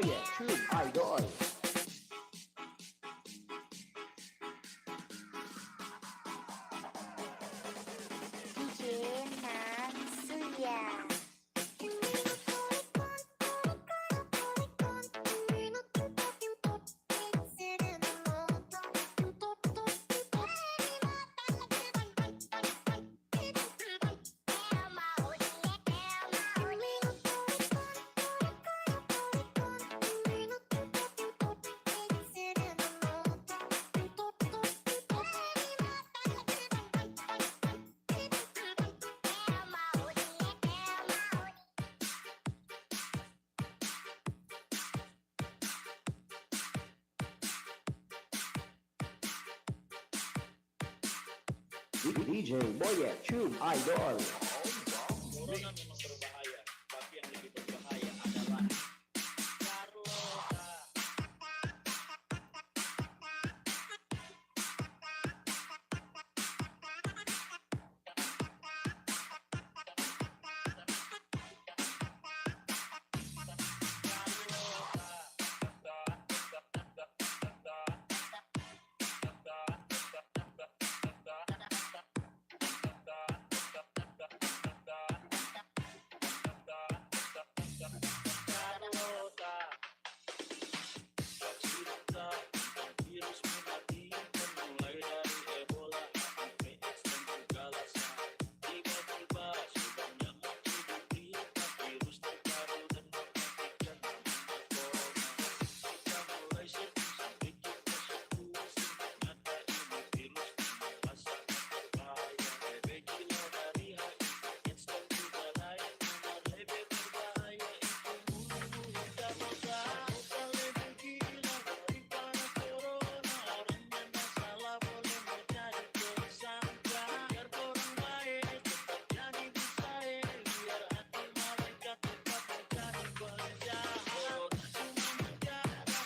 Boyet Tube Idol. DJ Nansuya. DJ Boyet Tube Idol. Corona memang berbahaya, tapi yang lebih berbahaya adalah Carlosa. Virus mematikan mulai dari Ebola sampai ekstrem galaksa. Tiba-tiba sudah nyaman diberita virus terbaru dan mematikan namanya corona. Kita mulai searching sampai kita eksekusi, ternyata ini virus memang sangat berbahaya. Lebih gila dari HIV, AIDS dan juga lain. Lebih berbahaya itu mulut Carlosa. Carlosa lebih gila daripada corona. Orangnya tak salah boleh menjadi tersangka. Biar orang baik tetap jadi bersaing, biar hati mereka tetap menjadi penjahat. Corona cuma menjaga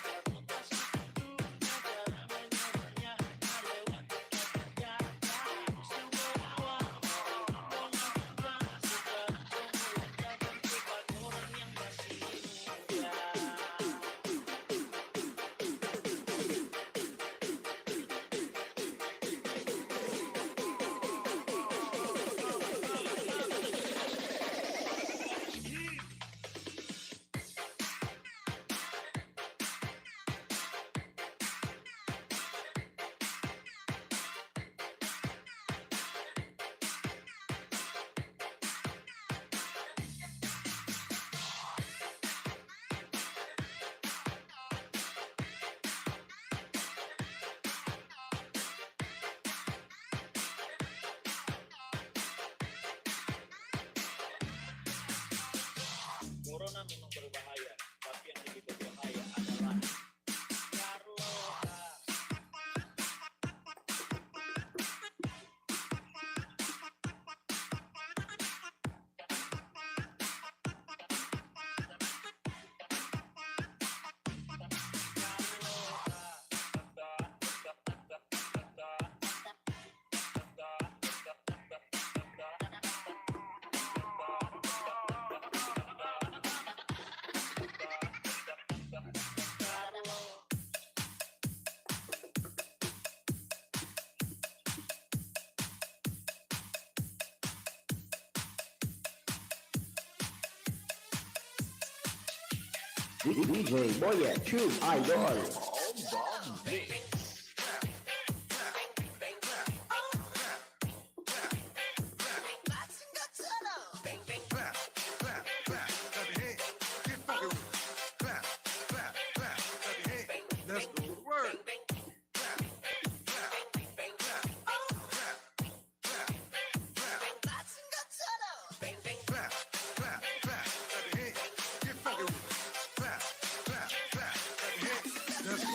reputasi hidupnya, cara menyerahnya hanya lewat kata-kata. Semua uang orang bangsa, sekarang semua dapat cepat orang yang masih muda. Corona memang berbahaya, tapi yang lebih berbahaya adalah Carlosa. DJ Boyet Tube Idol. Let's go to work. Let's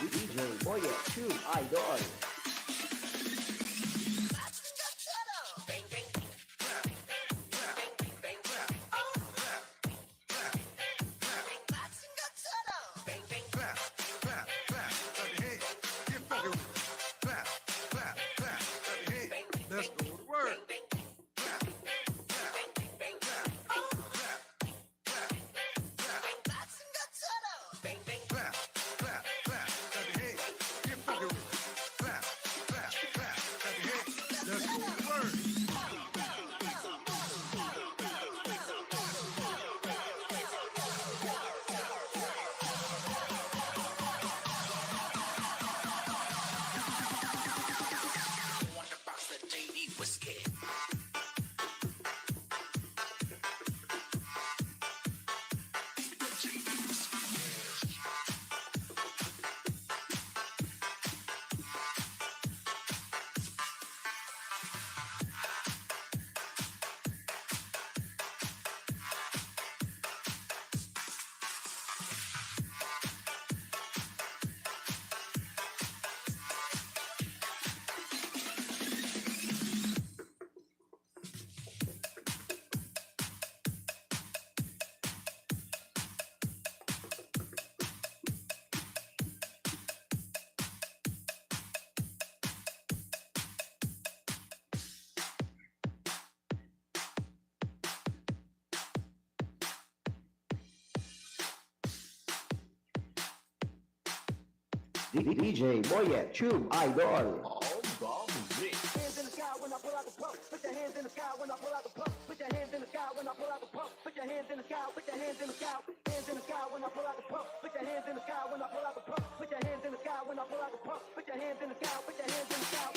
DJ Boyet Tube Idol. Clap, clap, clap. Clap your hands. Get funky with it. Clap, clap, clap. Clap your hands. Let's go to work. Clap, clap, clap, clap, clap, clap. Clap, clap, clap. Clap your hands. Get funky with it. Clap, clap, clap. Clap your hands. Let's go to work. DJ Boyet Tube Idol. Hands in the sky when I pull out the pump. Put your hands in the sky when I pull out the pump. Put your hands in the sky when I pull out the pump. Put your hands in the sky. Put your hands in the sky. Hands in the sky when I pull out the pump. Put your hands in the sky when I pull out the pump. Put your hands in the sky when I pull out the pump. Put your hands in the sky. Put your hands in the sky.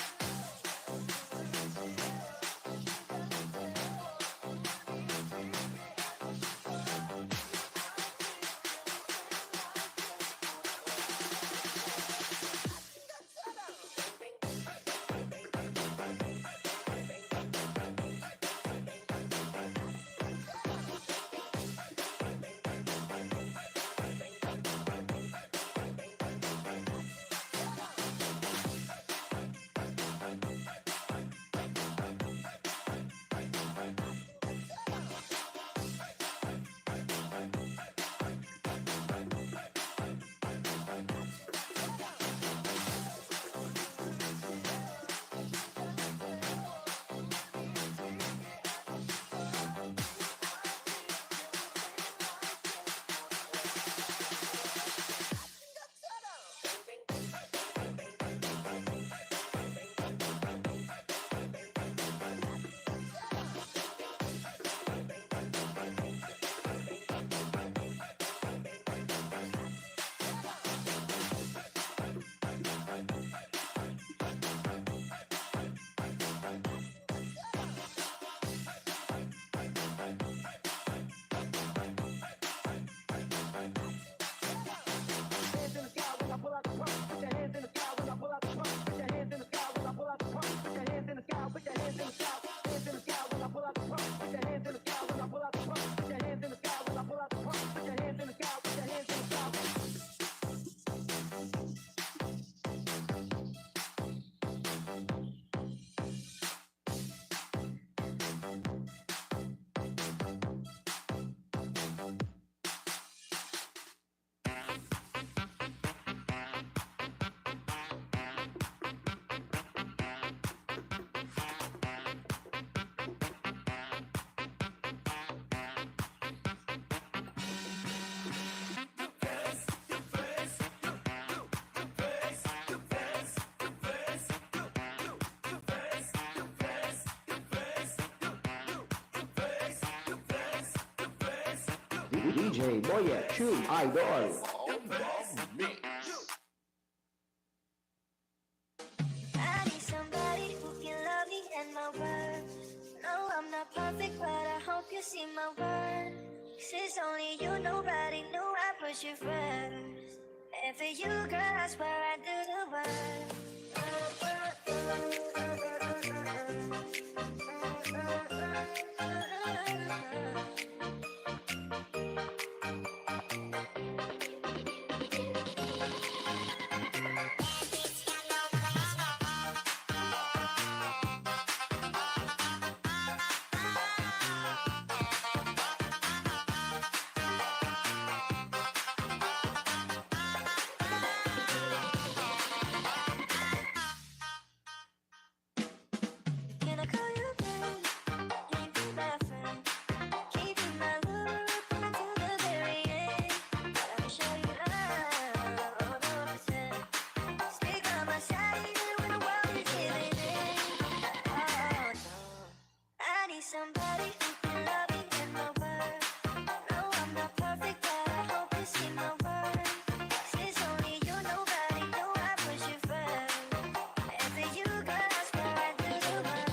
DJ Boyet Tube Idol. I need somebody who can love me and my word. No, I'm not perfect, but I hope you see my worth. Since only you, nobody knew I put you first. And for you, girl, I swear I do the work. need somebody who can love me and my word. No, I'm not perfect, but I hope you see my worth. 'Cause it's only you, nobody knew I put you first. After you, girl, I swear I do the work.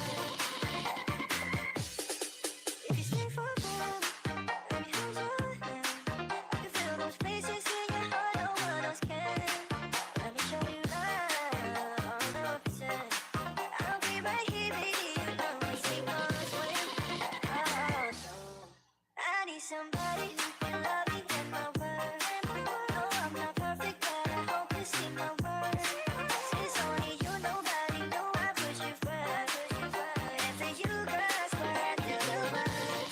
If you stay for a while, let me hold your hand. I can feel those places in your heart, no one else can. Let me show you love, 100%. I'll be right here, baby, you know we sink or swim. Oh, no. I need somebody who can love me and my word. No, I'm not perfect, but I hope you see my worth. 'Cause it's only you, nobody knew I put you first. After you, girl, I swear I do the work.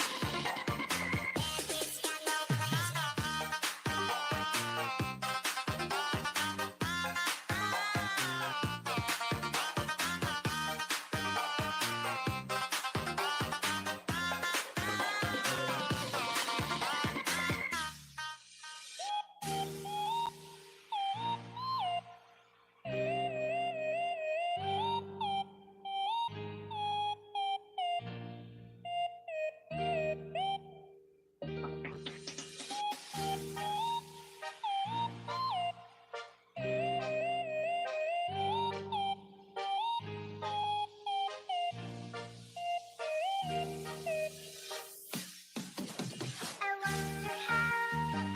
I wonder how,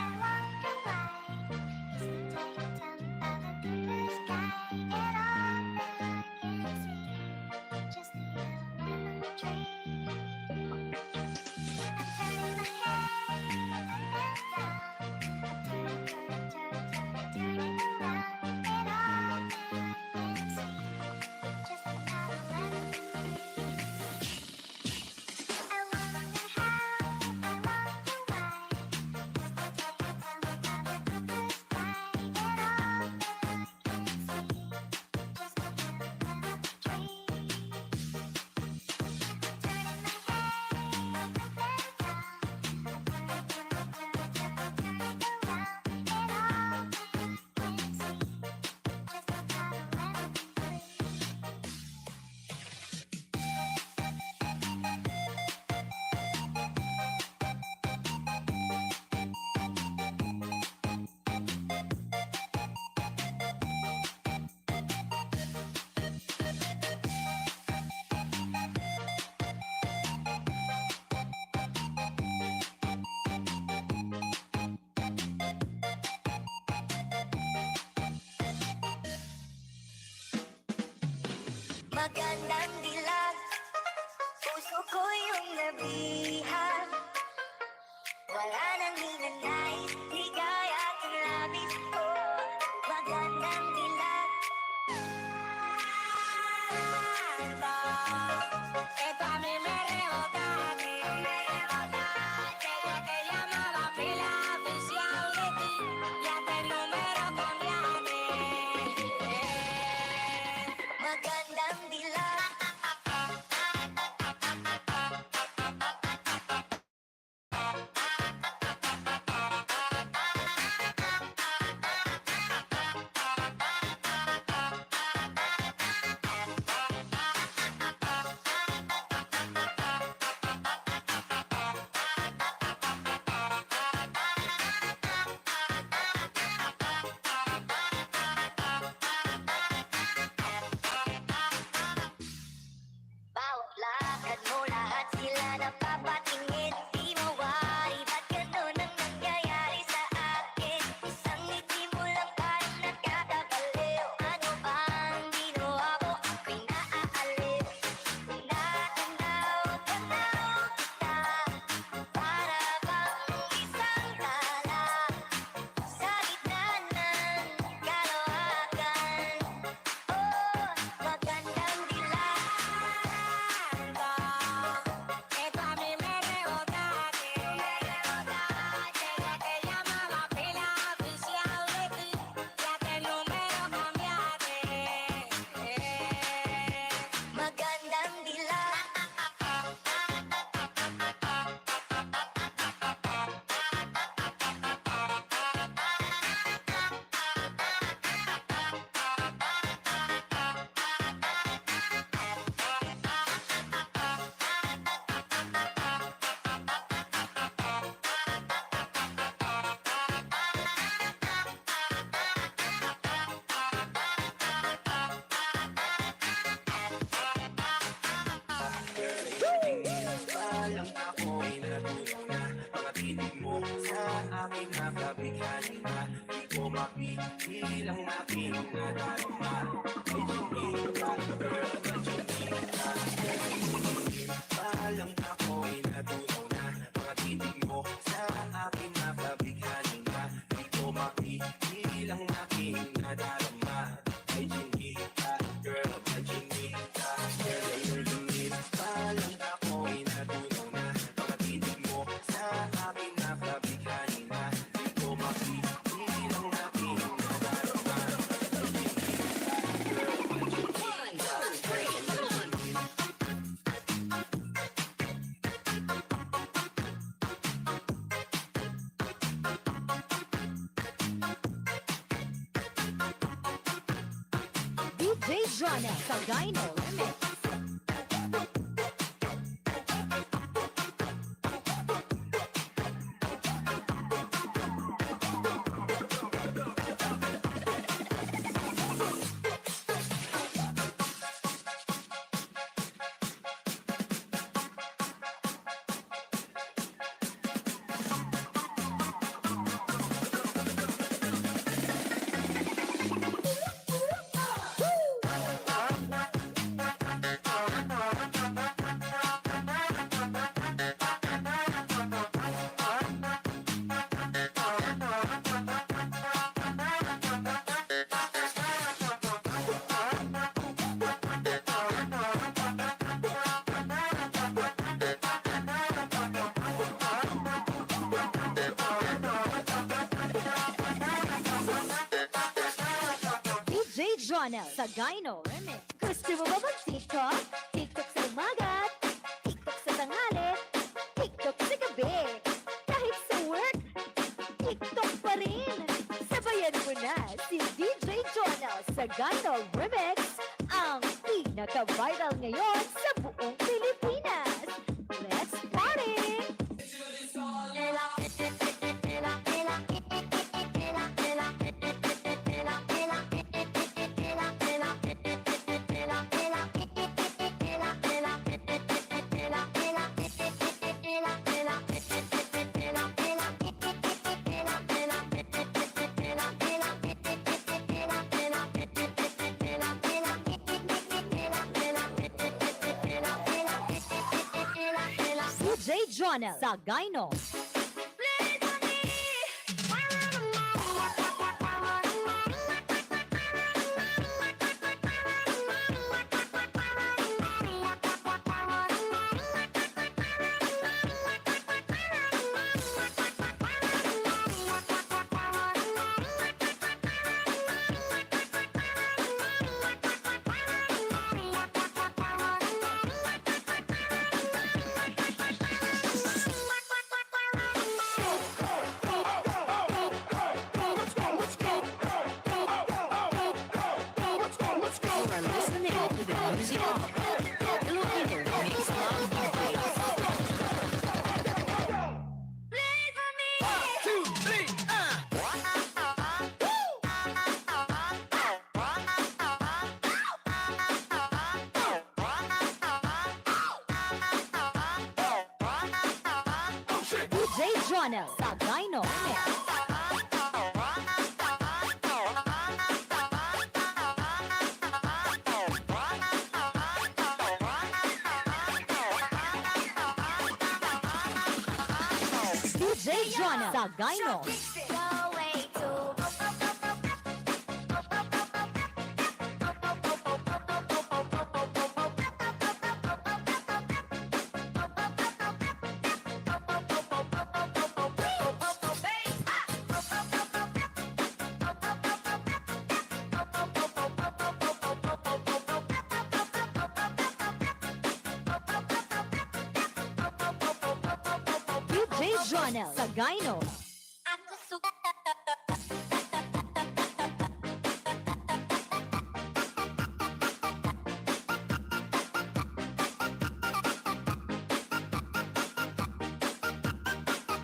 I wonder why. Is the titan of the blue sky and all that I can see? Just the yellow lemon tree. I'm turning my head down. I'm turning around. And all that I can see. Just another lemon tree. I wonder how, I wonder why. Is the titan of the blue sky and all that I can see? Just another lemon tree. Magandang dilag, puso ko yung nabihan. Wala nang hinanais, ligaya at labis ko. Magandang dilag. Esto a mí me rebotaste. Ella te llamaba pila oficial de ti, ya te número cambiaste. Magandang dilag. Palang ako'y natunaw na mga tinig mo sa aking nakabighani na di ko mapipil ang aking nadarama. Ay Chinita, girl, ay Chinita. Palang ako'y natunaw na mga tinig mo sa aking nakabighani na di ko mapipil ang aking nadarama. Ay Chinita, girl, ay Chinita. Girl, ay Chinita. Palang ako'y natunaw na mga tinig mo sa aking nakabighani na di ko mapipil ang aking nadarama. DJ Jonah Sagayno Remix. DJ Jonah Sagayno Remix. Gusto mo ba mag-TikTok? TikTok sa umaga, TikTok sa tanghali, TikTok sa gabi. Kahit sa work, TikTok pa rin. Sabayan mo na si DJ Jonah Sagayno Remix, ang pinaka-viral ngayon sa buong Pilipinas. Let's party! DJ Jonah Sagayno. DJ Jonah Sagayno Remix. DJ Jonah Sagayno. Go way to DJ Jonah Sagayno. Ako suka.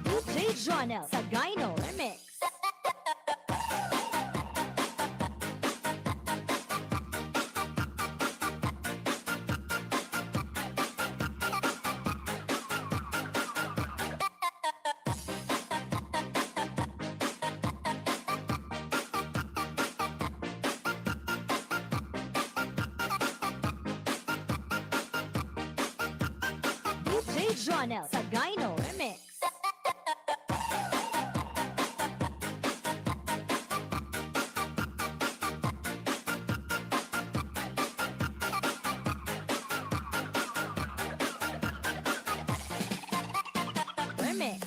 DJ Jonah Sagayno Remix. Jonel Sagayno Remix. Remix.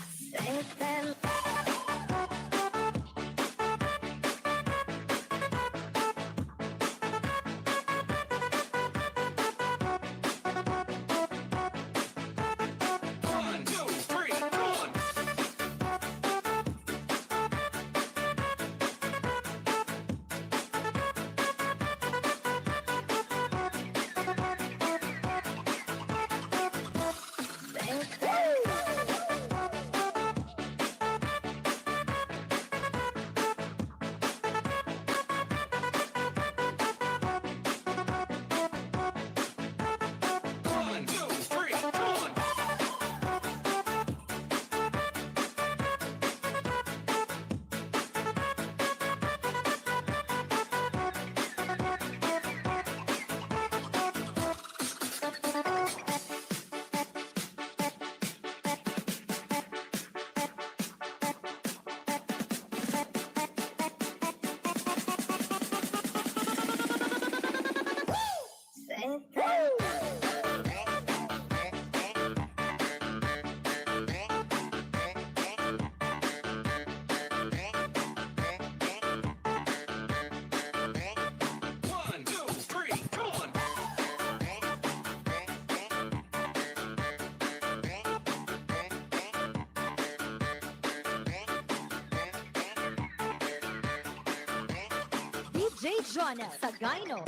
One, two, three, one. One, two, three, one. One, two, three, one. DJ Jonel Sagayno.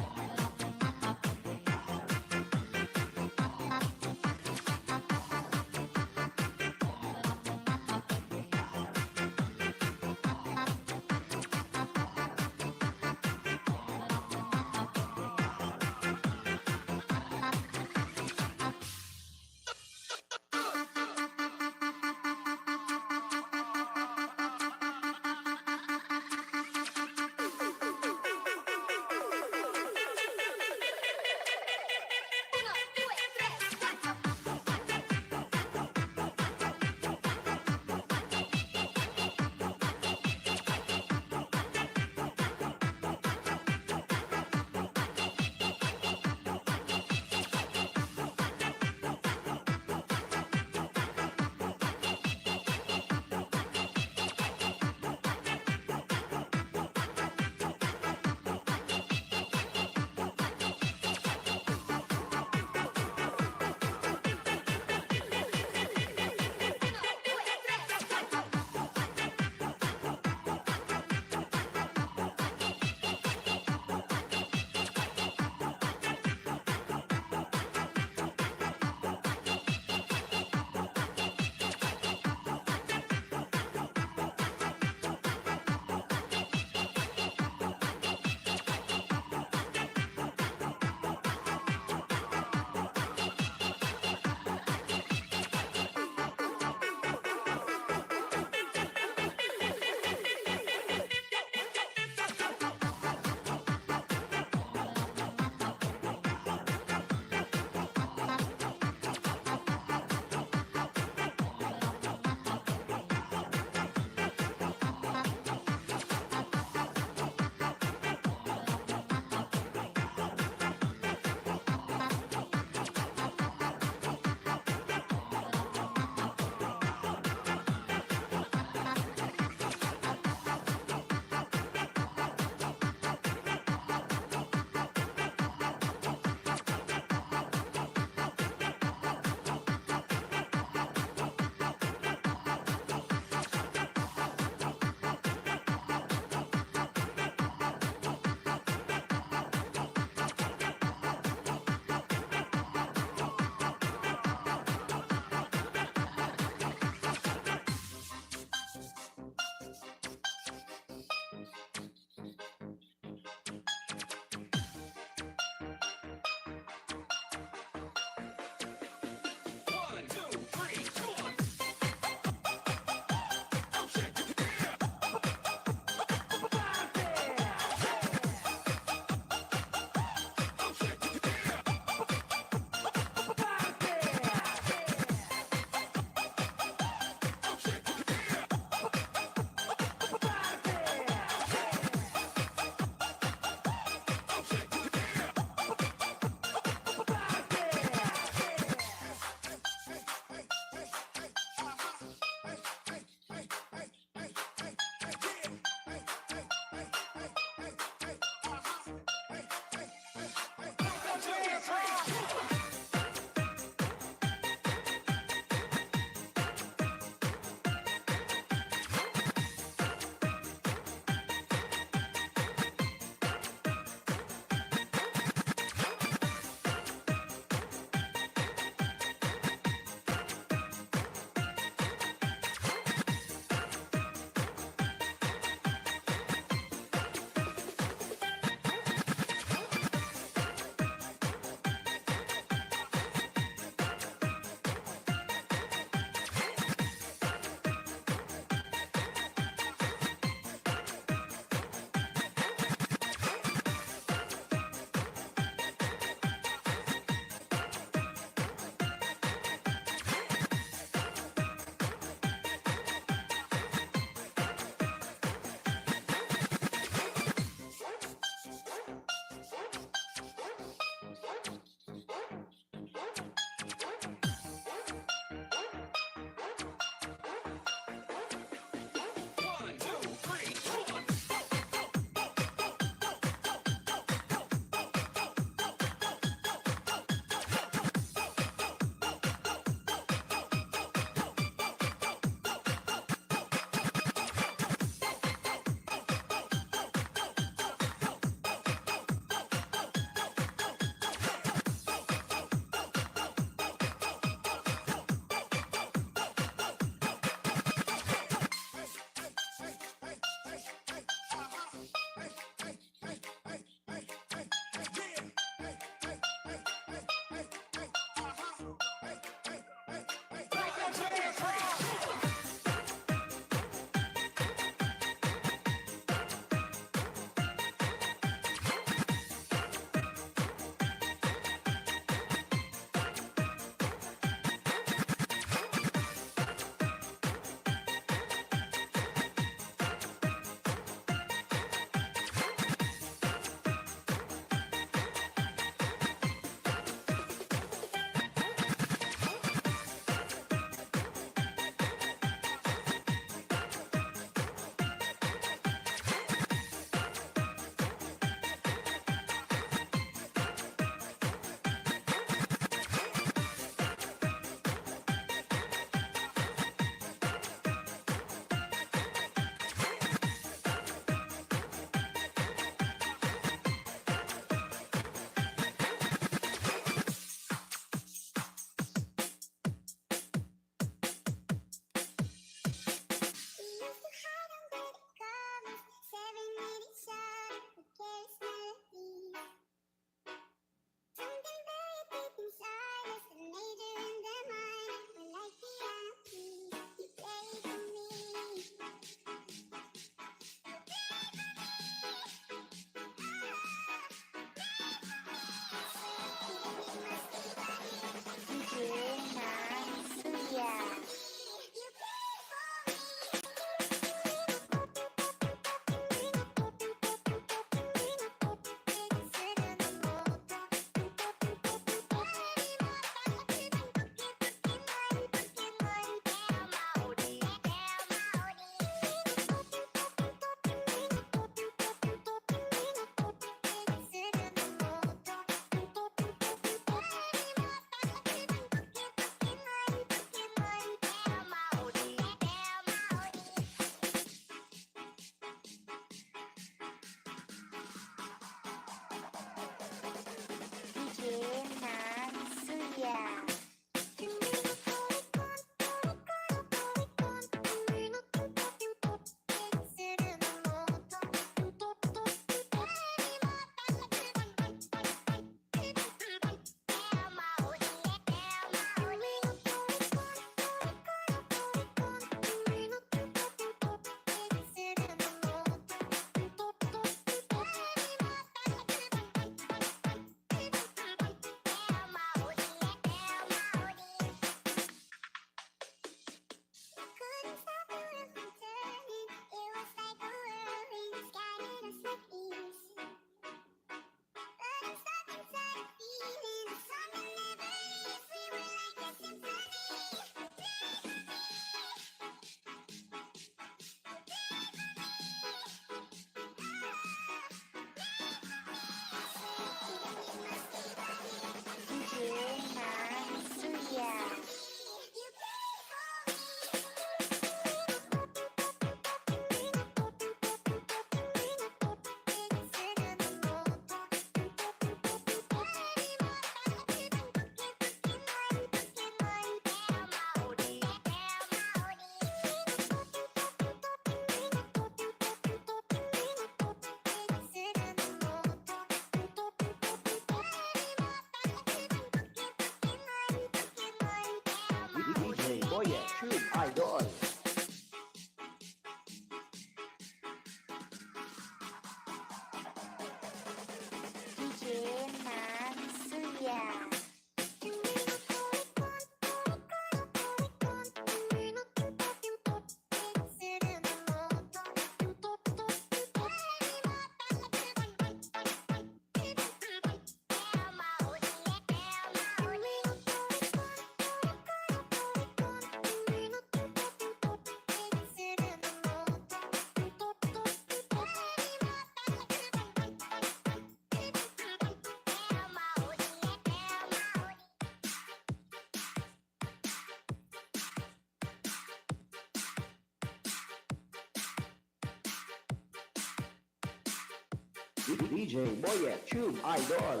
DJ Boyet Tube Idol.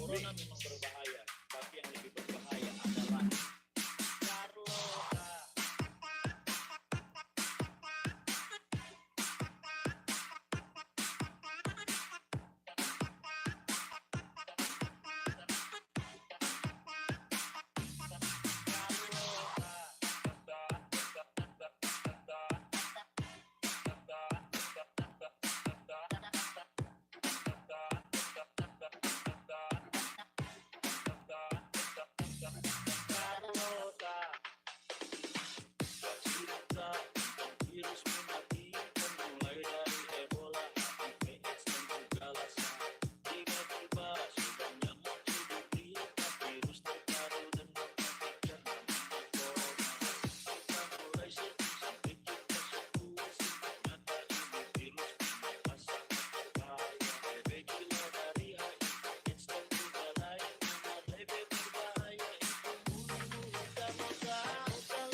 Corona memang berbahaya, tapi yang lebih berbahaya adalah Carlota. Virus mematikan mulai dari Ebola, HIV, AIDS dan juga lasa. Tiba-tiba sudah nyaman hidup kita, virus terbaru dan mematikan namanya corona. Kita mulai sedih sampai kita sepuas, ternyata ini virus memang sangat berbahaya. Lebih gila dari HIV, AIDS dan juga lainnya. Lebih berbahaya itu bunuh kita maka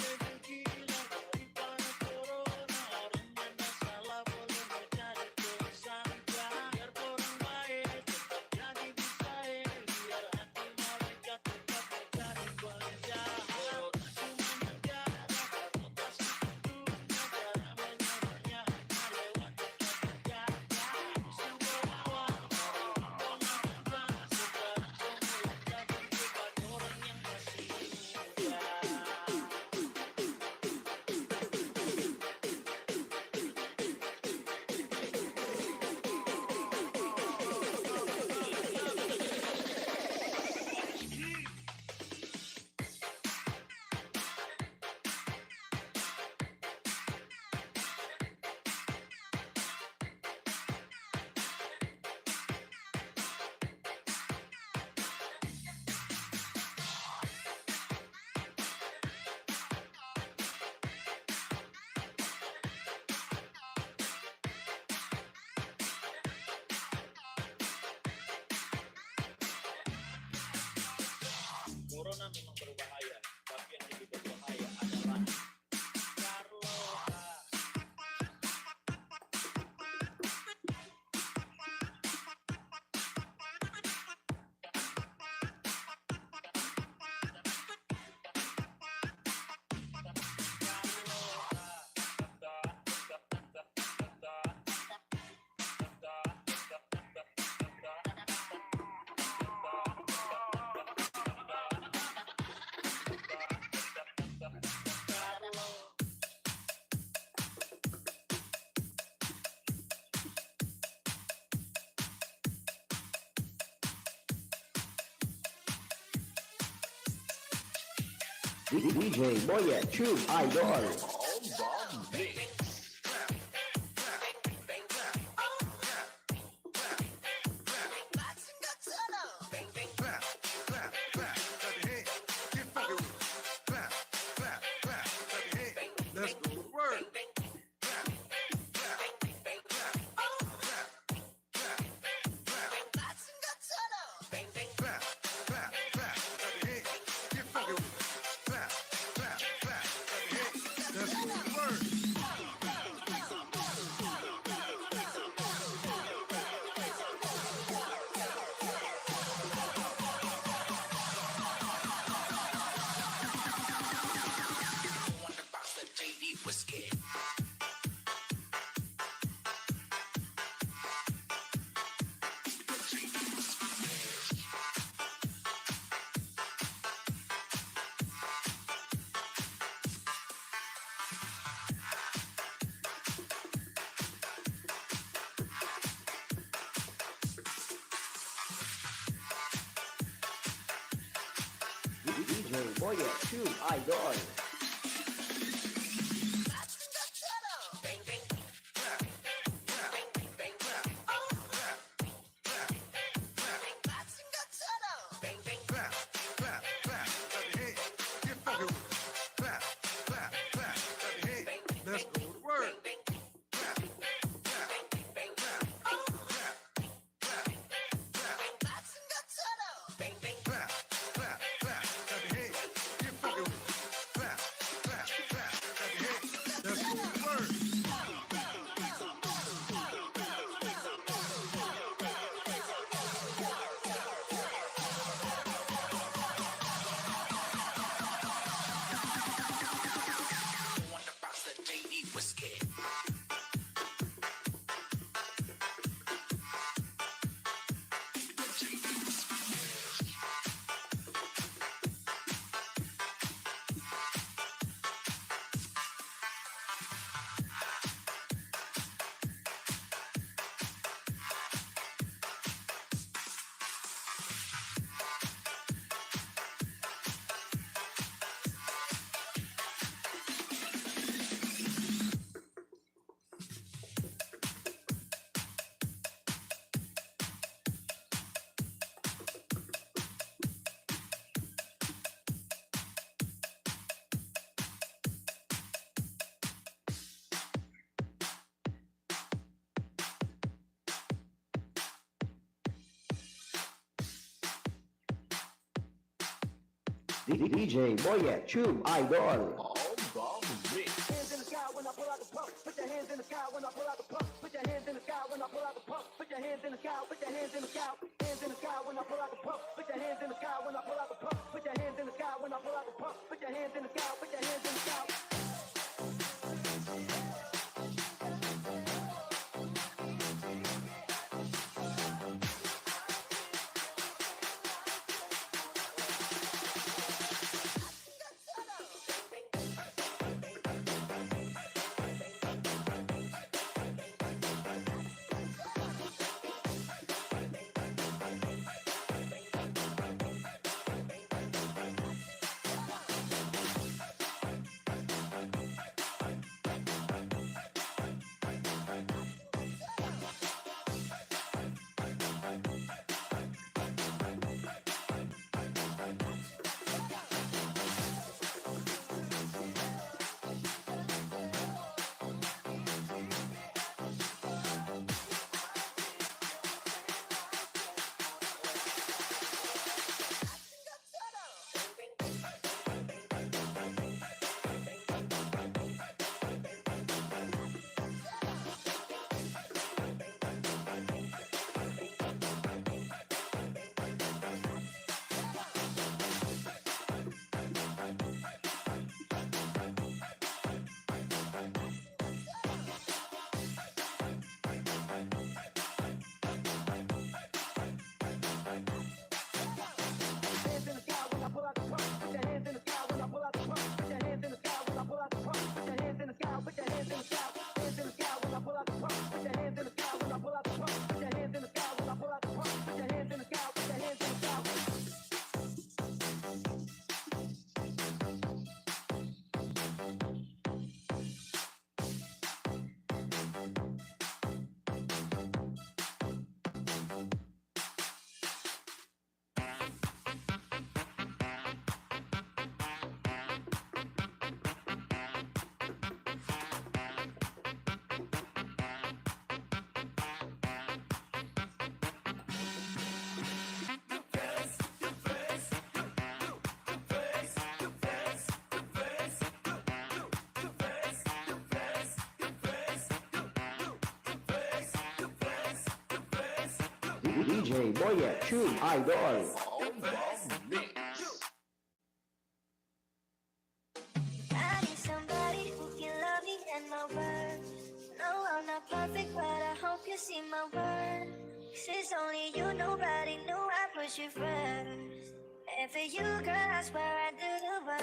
lebih gila daripada corona. Orang yang salah boleh menjadi tersangka. Biar orang baik tetap jadi disayang. Biar hati mereka tetap menjadi penjahat. Corona cuma negara karena pasti dunia. Cara menyebarnya hanya lewat dekat negara. Semua orang sekarang semua jadi bukan orang yang masih muda. Corona memang berbahaya, tapi yang lebih berbahaya adalah Carlota. DJ Boyet Tube Idol. Clap, clap, clap, clap your hands. Get funky with it. Clap, clap, clap, clap your hands. Let's go to work. Clap, clap, clap, clap, clap, clap. Clap, clap, clap, clap your hands. Get funky with it. Clap, clap, clap, clap your hands. Let's go to work. DJ Boyet Tube Idol. Clap, clap, clap, clap your hands. Get funky with it. Clap, clap, clap, clap your hands. Let's go to work. Clap, clap, clap, clap, clap, clap. Clap, clap, clap, clap your hands. Get funky with it. Clap, DJ Boyet Tube Idol. Hands in the sky when I pull out the pump. Put your hands in the sky when I pull out the pump. Put your hands in the sky when I pull out the pump. Put your hands in the sky. Put your hands in the sky. Hands in the sky when I pull out the pump. Put your hands in the sky when I pull out the pump. Put your hands in the sky when I pull out the pump. Put your hands in the sky. Put your hands in the sky. Hands in the sky when I pull out the pump. Put your hands in the sky when I pull out the pump. Put your hands in the sky when I pull out the pump. Put your hands in the sky. Put your hands in the sky. Hands in the sky when I pull out the pump. Put your hands in the sky when I pull out the pump. Put your hands in the sky when I pull out the pump. Put your hands in the sky. Put your hands in the sky. DJ Boyet Tube Idol. I need somebody who can love me and my word. No, I'm not perfect, but I hope you see my word. 'Cause it's only you, nobody knew I put you first. And for you, girl, I swear I do the work.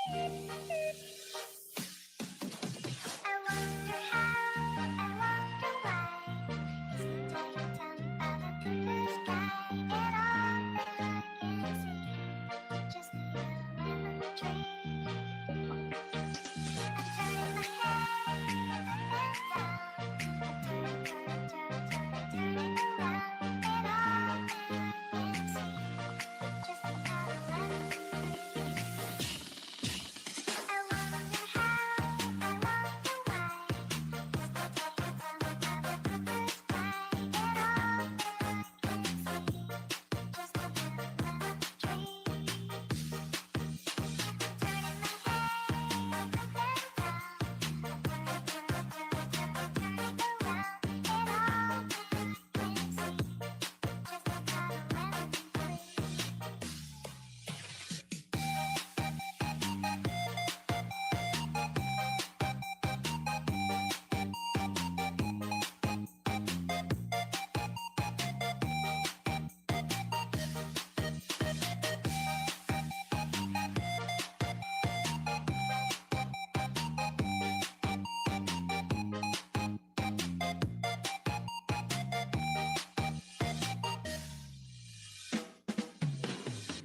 I wonder how, I wonder why. Is the daytime out of the sky? And all that I can see, just the yellow lemon tree. I turn my head down, I turn it around, and all that I can see, just the yellow lemon tree. I wonder how, I wonder why. Is the daytime out of the sky? And all that I can see, just the yellow lemon tree. Turning my head up and down, turn it around, and all that I can see, just the yellow lemon tree.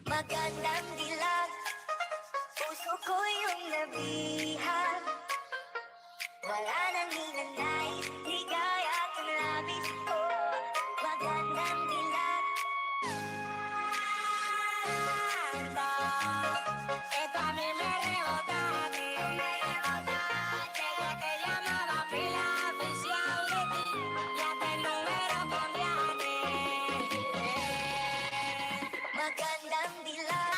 Magandang dilag, puso ko yung nabihag. Wala nang hinanais, ligaya at labis. Oh, magandang dilag. Ito a mí me rebotaste. Ella te llamaba pila oficial de ti, y hasta el número cambiaste. Magandang dilag.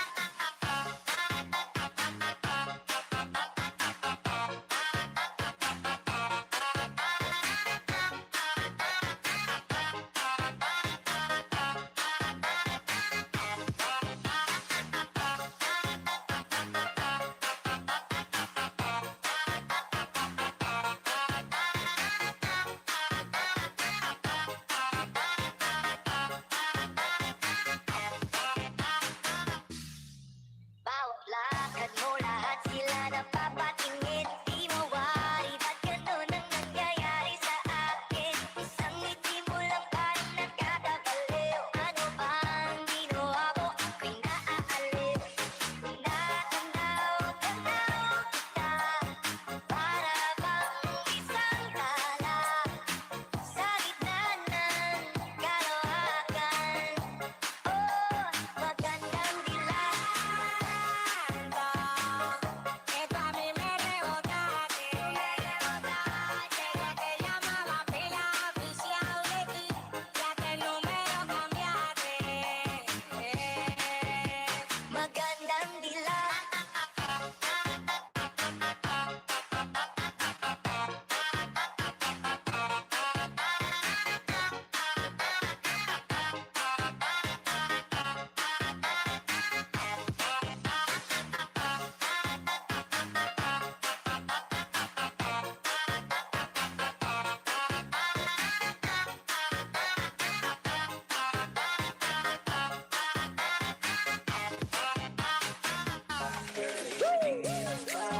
Bawat lakad mo, lahat sila napapatingin. Di mawari, ba't ganun ang nangyayari sa akin? Isang ngiti mo lang parang nakakabaliw. Ano bang ginawa ko? Ako'y naaaliw. Tanaw kita, para bang isang tala sa gitna ng kalawakan. Oh, magandang dilag. Ito a mí me rebotaste. Ella te llamaba pila oficial de ti, y hasta el número cambiaste. Magandang dilag.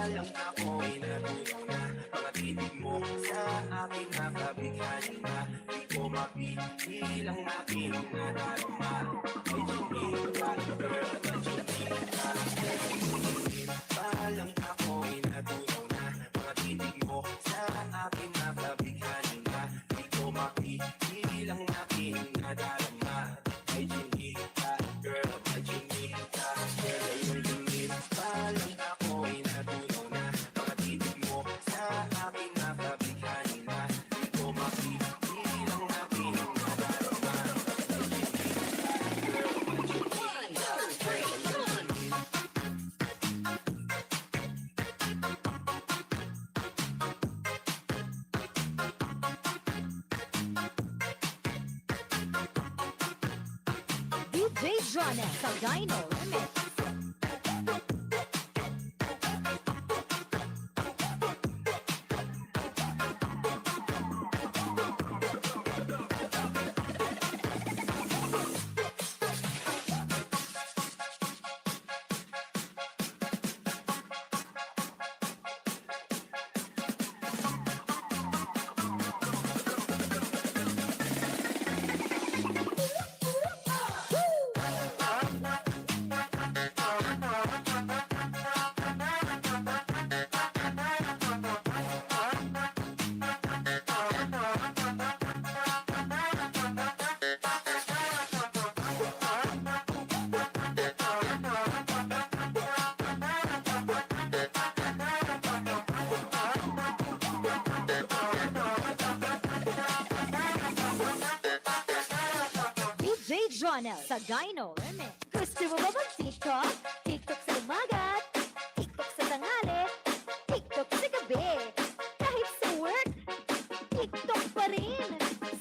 Alam ako'y natunaw na mga titig mo sa aking nakabighani na di ko mapigilang aking nadarama. Ay, Jamaica, girl, ay, Jamaica. Alam ako'y natunaw na mga titig mo sa aking nakabighani na di ko mapigilang aking nadarama. Ay, Jamaica, girl, ay, Jamaica. Girl, ay, Jamaica. Alam ako'y natunaw na mga titig mo sa aking nakabighani na di ko mapigilang aking nadarama. DJ Jonel sa Dino Remix. Jonel Sagayno Remix. Gusto mo ba mag-TikTok? TikTok sa umaga, TikTok sa tanghali, TikTok sa gabi. Kahit sa work, TikTok pa rin.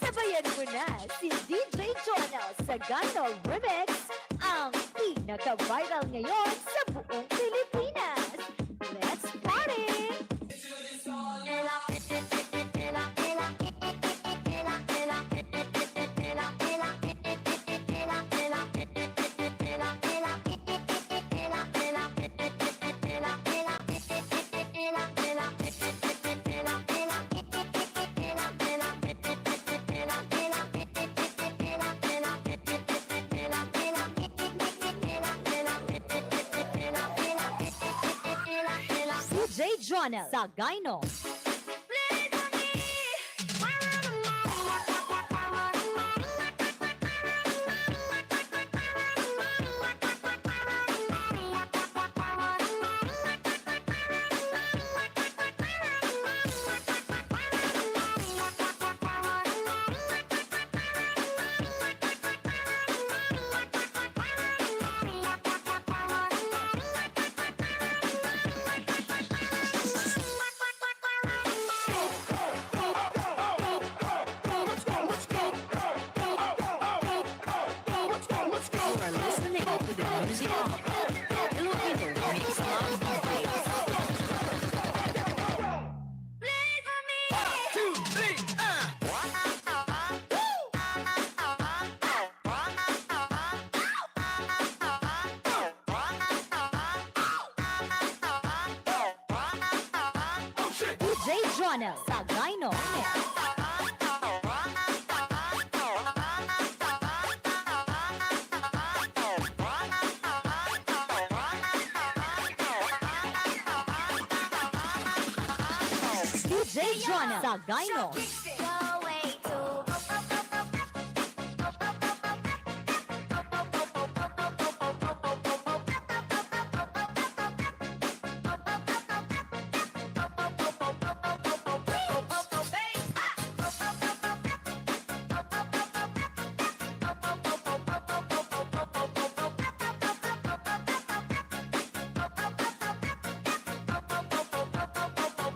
Sabayan mo na si DJ Jonel Sagayno Remix, ang pinaka-viral ngayon sa buong Pilipinas. Let's party! DJ Jonel Sagayno. DJ Jonel Sagayno. DJ Jonel Sagayno.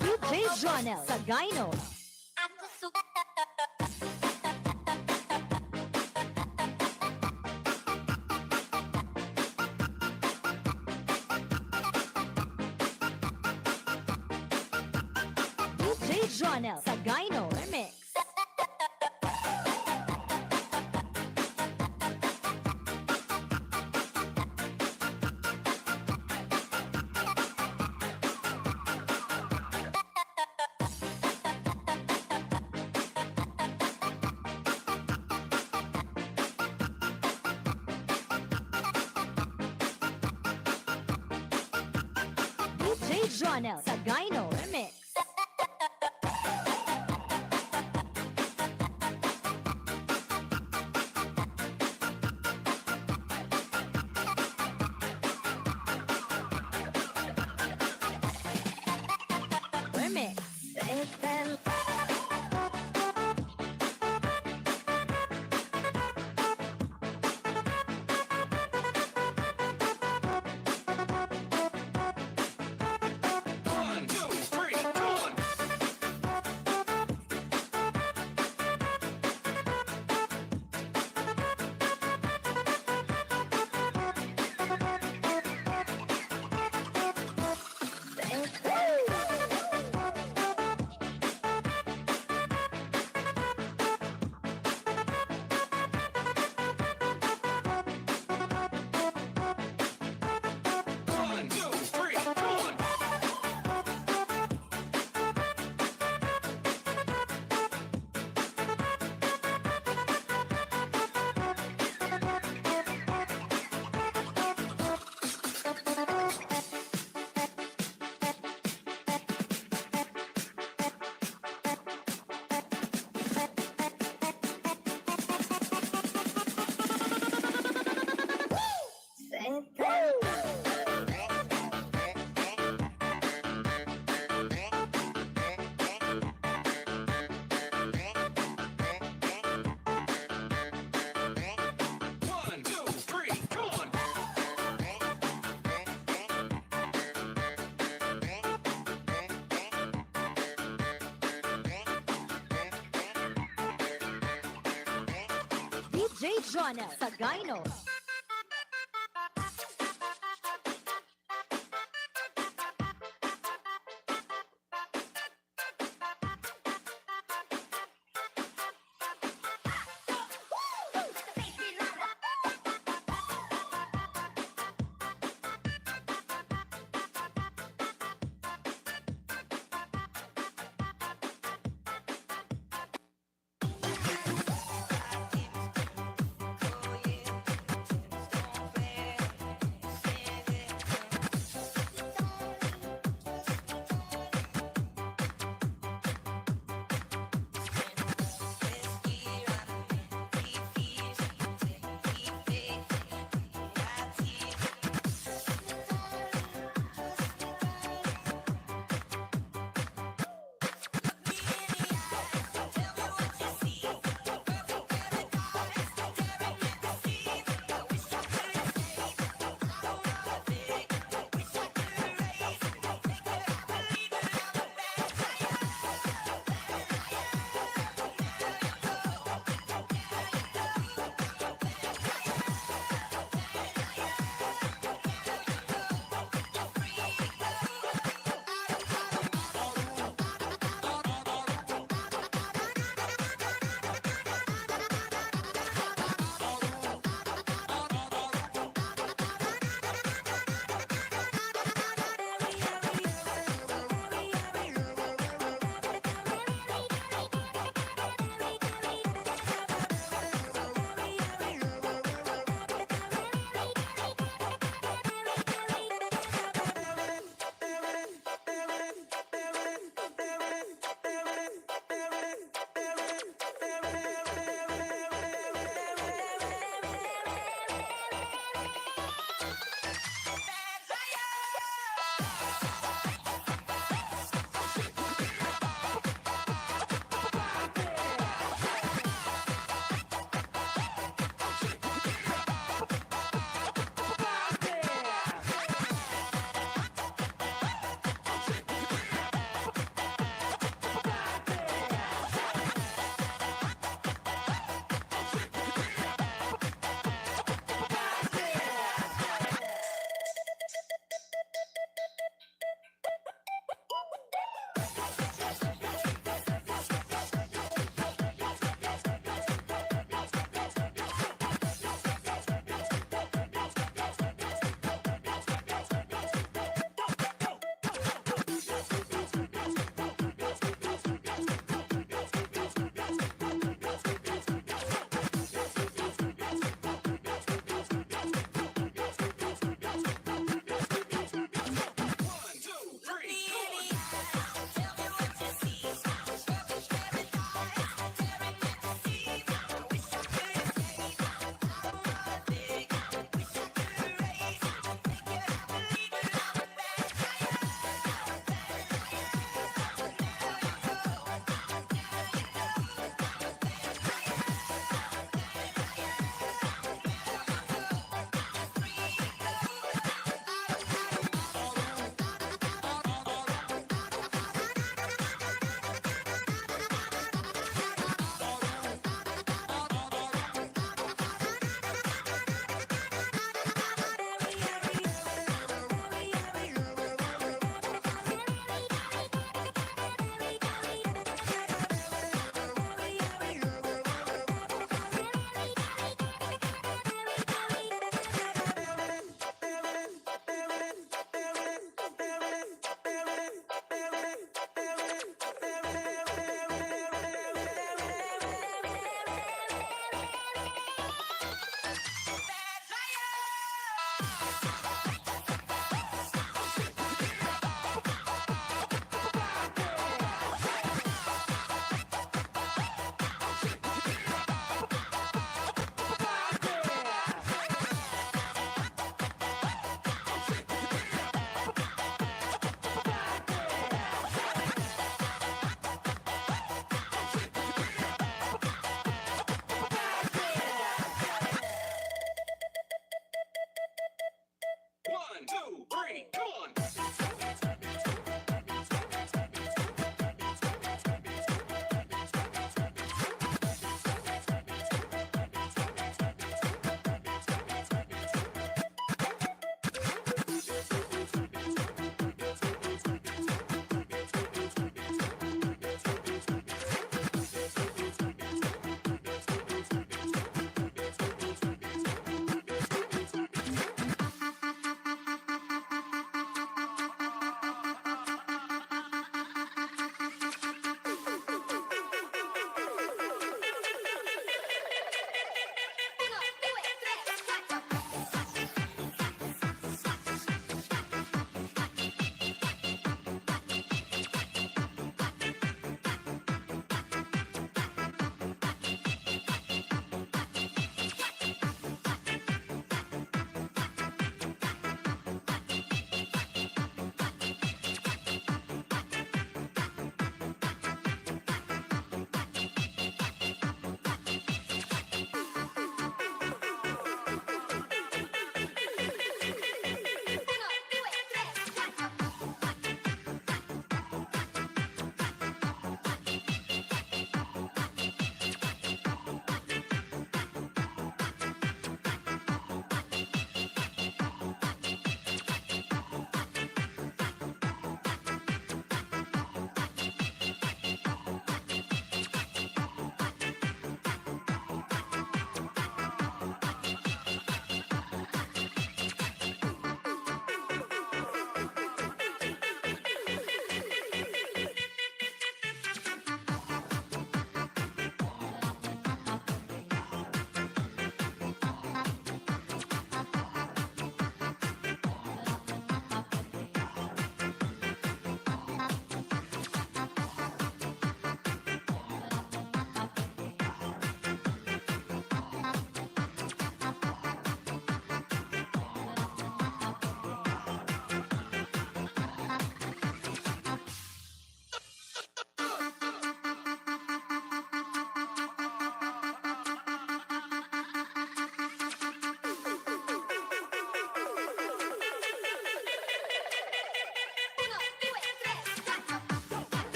DJ Jonel Sagayno. DJ Jonel Sagayno Remix. DJ Jonel Sagayno Remix. Remix. DJ Jonel Sagayno.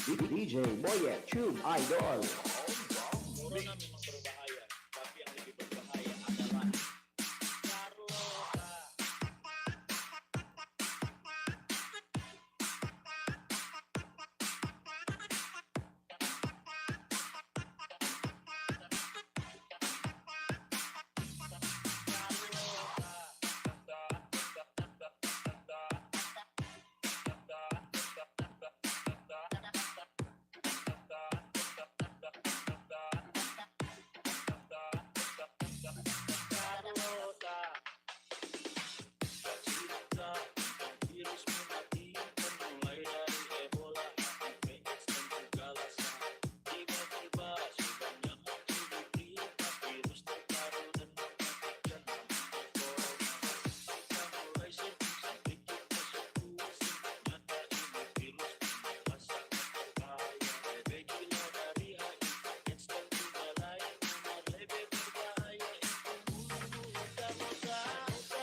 DJ Boyet Tube Idol. Corona memang berbahaya, tapi yang lebih berbahaya adalah Carlota. Virus mematikan mulai dari Ebola sampai AIDS dan juga lasa. Tiba-tiba sudah muncul di berita virus terbaru dan mematikan namanya corona. Kita mulai searching sampai kita sepuasin, ternyata ini virus memang sangat berbahaya. Lebih gila dari HIV, AIDS dan juga lainnya. Lebih berbahaya itu bunuh Carlota.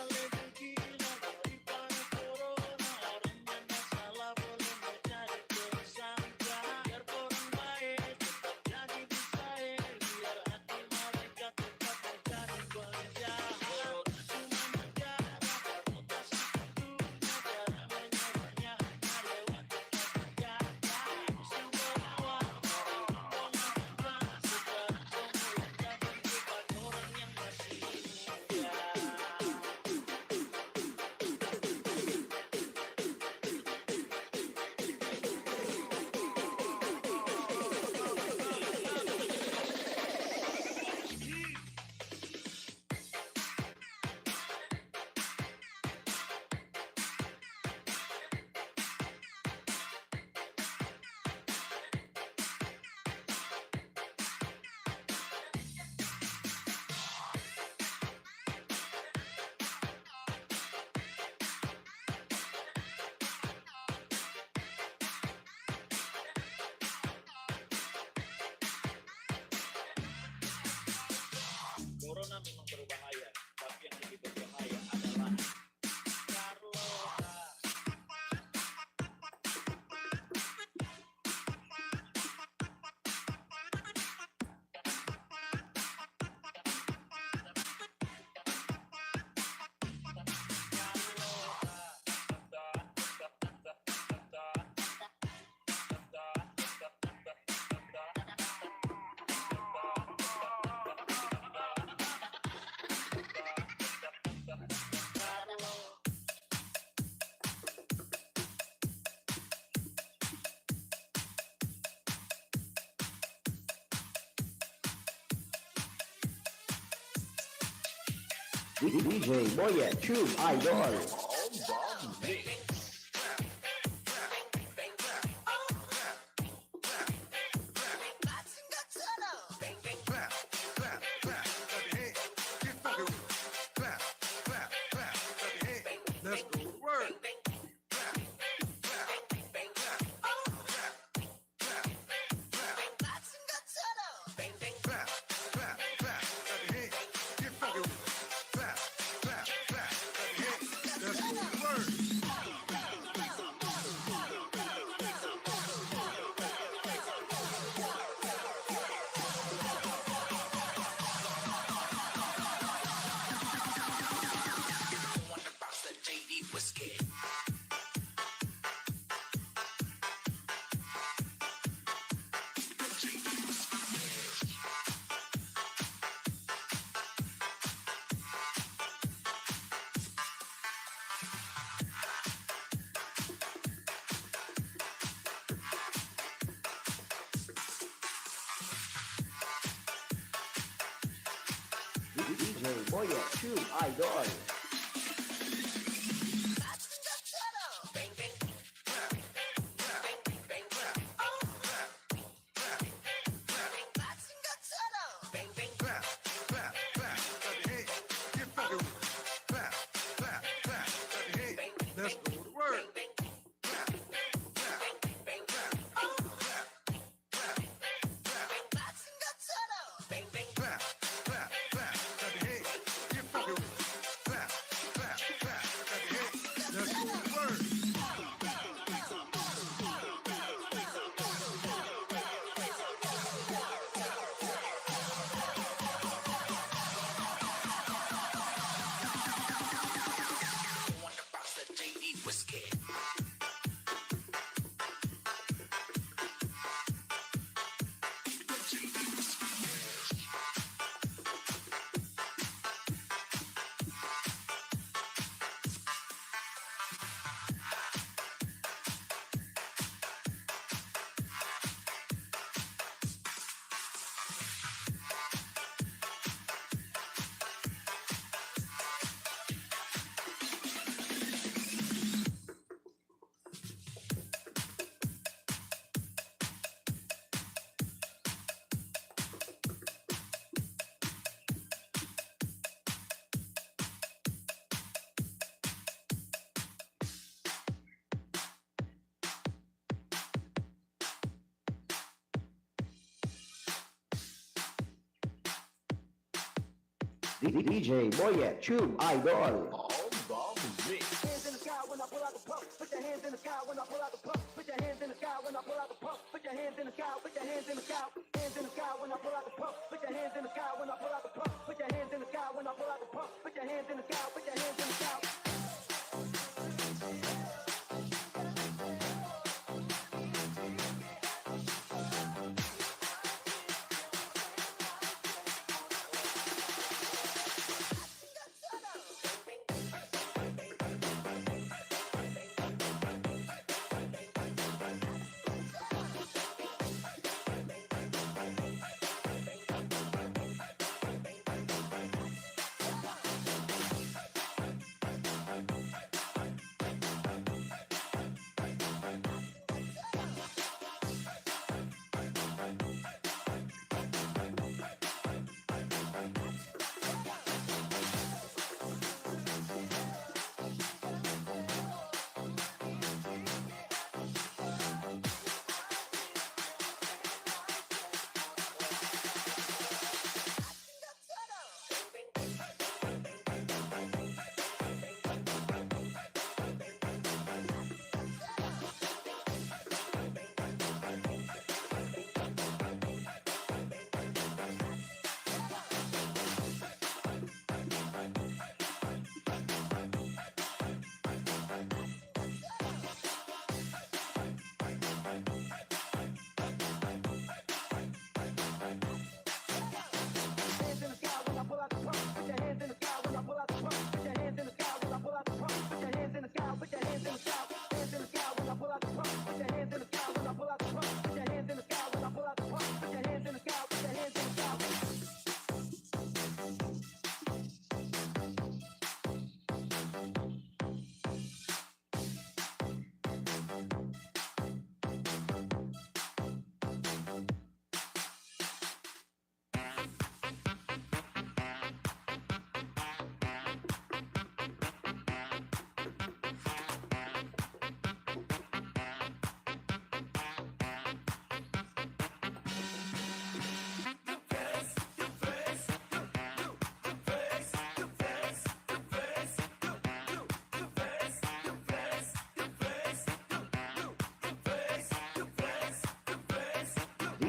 Lebih gila daripada corona. Orangnya masalah boleh menjadi tersangka. Biar orang baik tetap jadi bersaing. Biar hati mereka tetap menjadi penjahat. Cuma negara reputasi tentunya dari menyerahnya lewat kata-kata. Semua uang dari pengalaman. Sekarang semua jadi beban orang yang masih muda. Corona memang berbahaya, tapi yang lebih berbahaya adalah Carlota. DJ Boyet Tube Idol. Clap, clap, clap, clap your hands. Get funky with it. Clap, clap, clap, clap your hands. Let's go to work. Clap, clap, clap, clap, clap, clap, clap. Clap, clap, clap, clap your hands. Get funky with it. Clap, clap, clap, clap your hands. Let's go to work. DJ Boyet Tube Idol. Clap, clap, clap, clap your hands. Get funky with it. Clap, clap, clap, clap your hands. Let's go to work. Clap, clap, clap, clap, clap, clap, clap. Clap, clap, clap, clap your hands. Get funky with it. Clap, clap, clap, clap your hands. Let's go to work. DJ Boyet Tube Idol. Hands in the sky when I pull out the pump. Put your hands in the sky when I pull out the pump. Put your hands in the sky when I pull out the pump. Put your hands in the sky. Put your hands in the sky. Hands in the sky when I pull out the pump. Put your hands in the sky when I pull out the pump. Put your hands in the sky when I pull out the pump. Put your hands in the sky. Put your hands in the sky.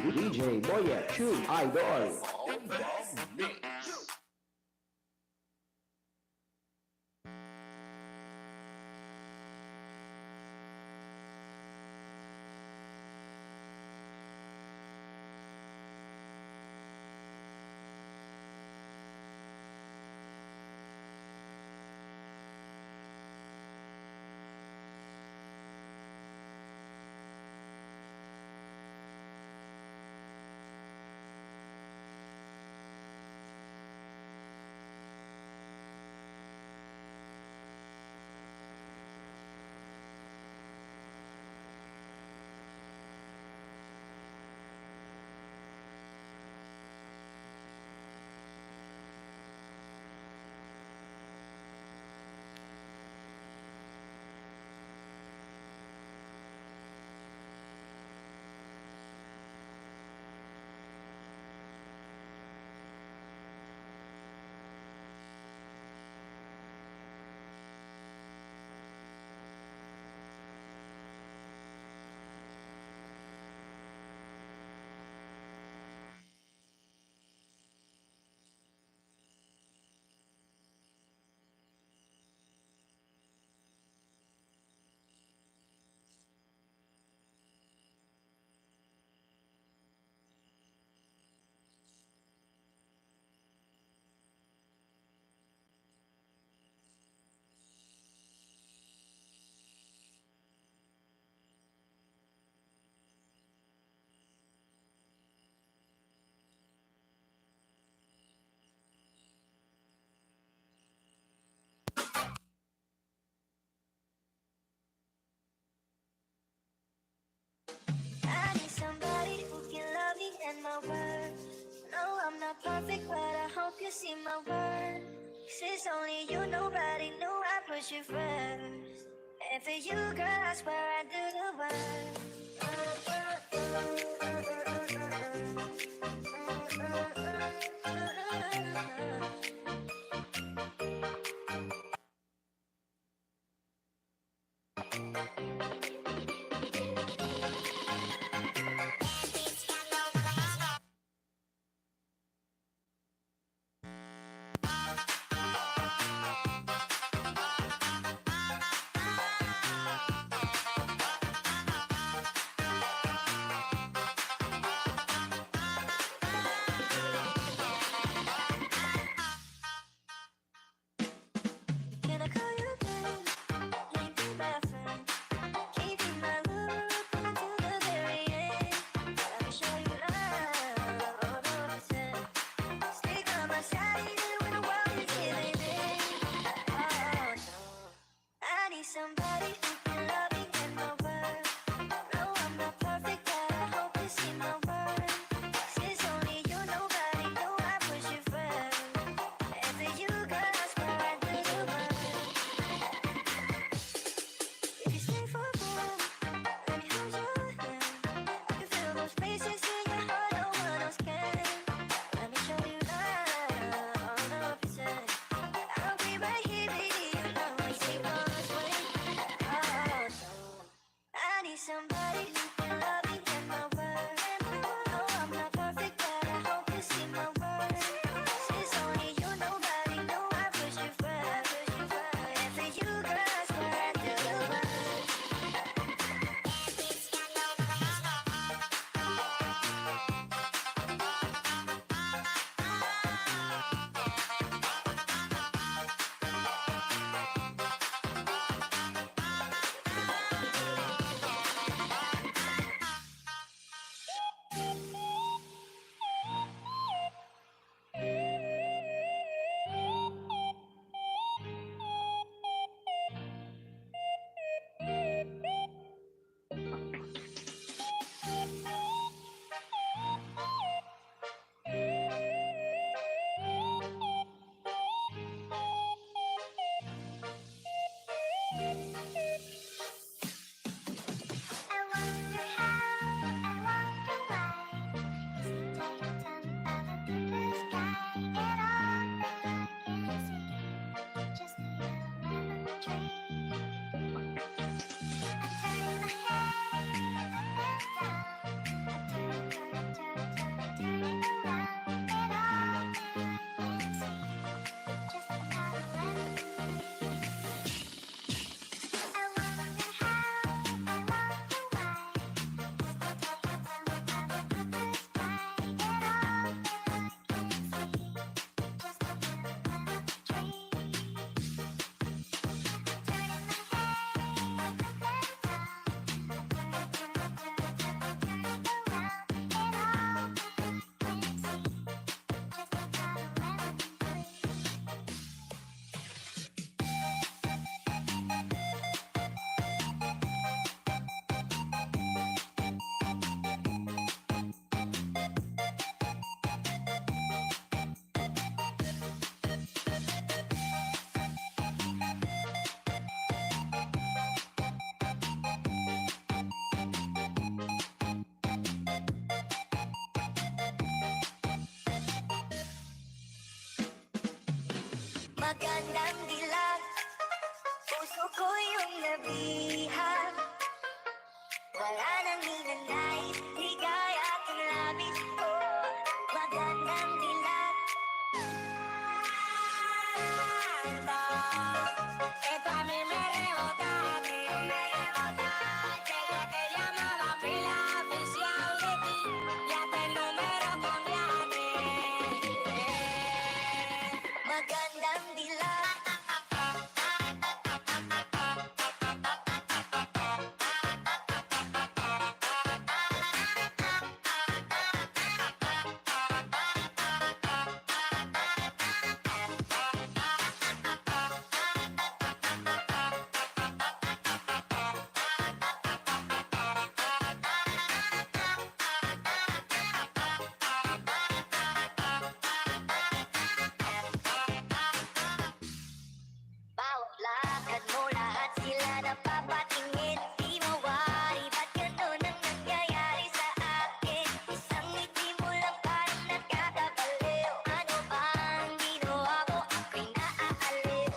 DJ Boyet Tube Idol. I need somebody who can love me and my word. No, I'm not perfect, but I hope you see my word. 'Cause it's only you, nobody knew I put you first. And for you, girl, I swear I do the work. magandang dilag. Puso ko yung nabihag. Wala nang ninanais, ligaya kang labis ko. Magandang dilag. Esto a mí me rebota, desde que llamaba fui la oficial de ti, ya te número cambiaste. Magandang dilag. Bawat lakad mo, lahat sila napapatingin. Di mawari, ba't ganun ang nangyayari sa akin? Isang ngiti mo lang parang nakakabaliw. Ano bang ginawa mo? Ako'y naaaliw.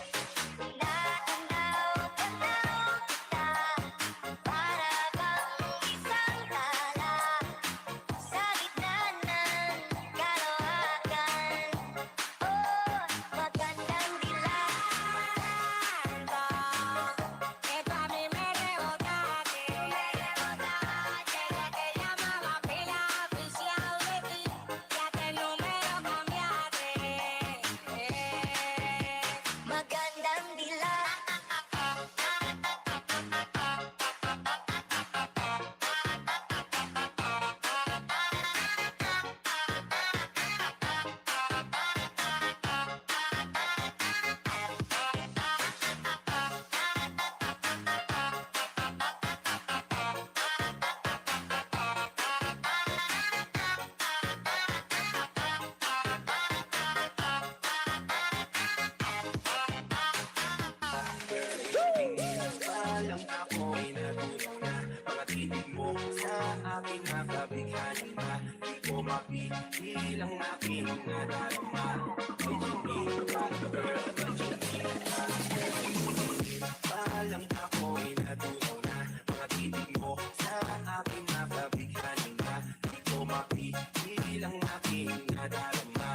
Tanaw kita, para bang isang tala sa gitna ng kalawakan. Oh, magandang dilag. Esto a mí me rebota, desde que llamaba fui la oficial de ti, ya te número cambiaste. Magandang dilag. Alam ako'y natulog na. Mga titig mo sa akin nakabighani na. Di ko mapigil ang aking nadarama. Ay, Janita, girl, ay, Janita. Alam ako'y natulog na. Mga titig mo sa akin nakabighani na. Di ko mapigil ang aking nadarama.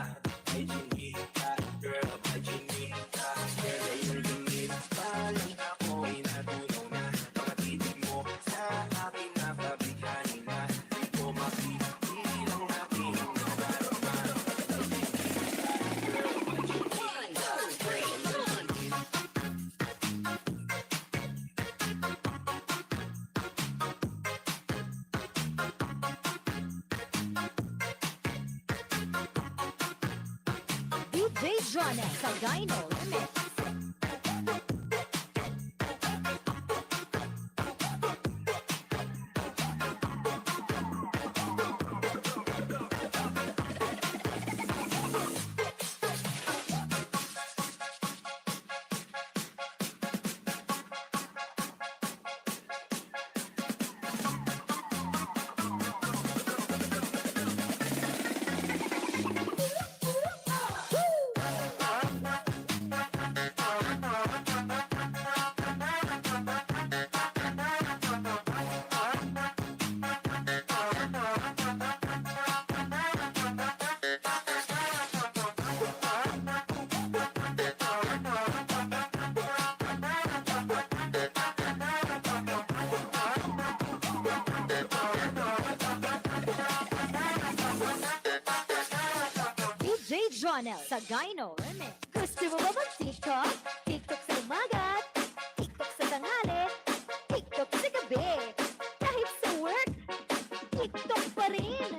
Ay, Janita, girl, ay, Janita. Girl, ay, Janita. Alam ako'y natulog na. Mga titig mo sa akin nakabighani na. Di ko mapigil ang aking nadarama. DJ Jonel Sagayno Remix. DJ Jonel Sagayno Remix. Gusto mo ba mag-TikTok? TikTok sa umaga, TikTok sa tanghali, TikTok sa gabi. Kahit sa work, TikTok pa rin.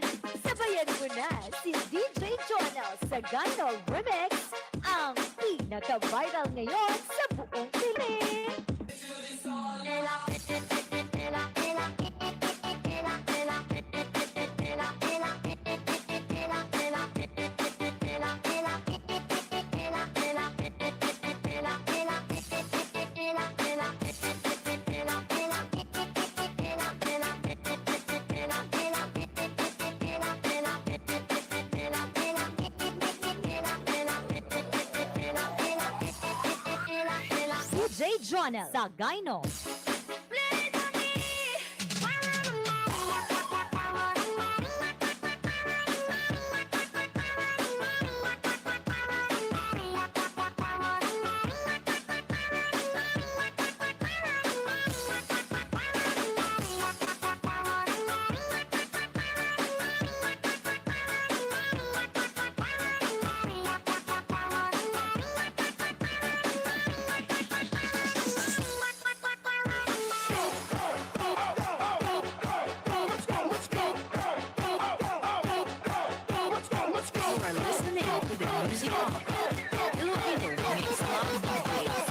Sabayan mo na si DJ Jonel Sagayno Remix, ang pinaka-viral ngayon sa buong Pilipinas. Jonel Sagayno. You are listening to the music of Filipino Mix Club DJs.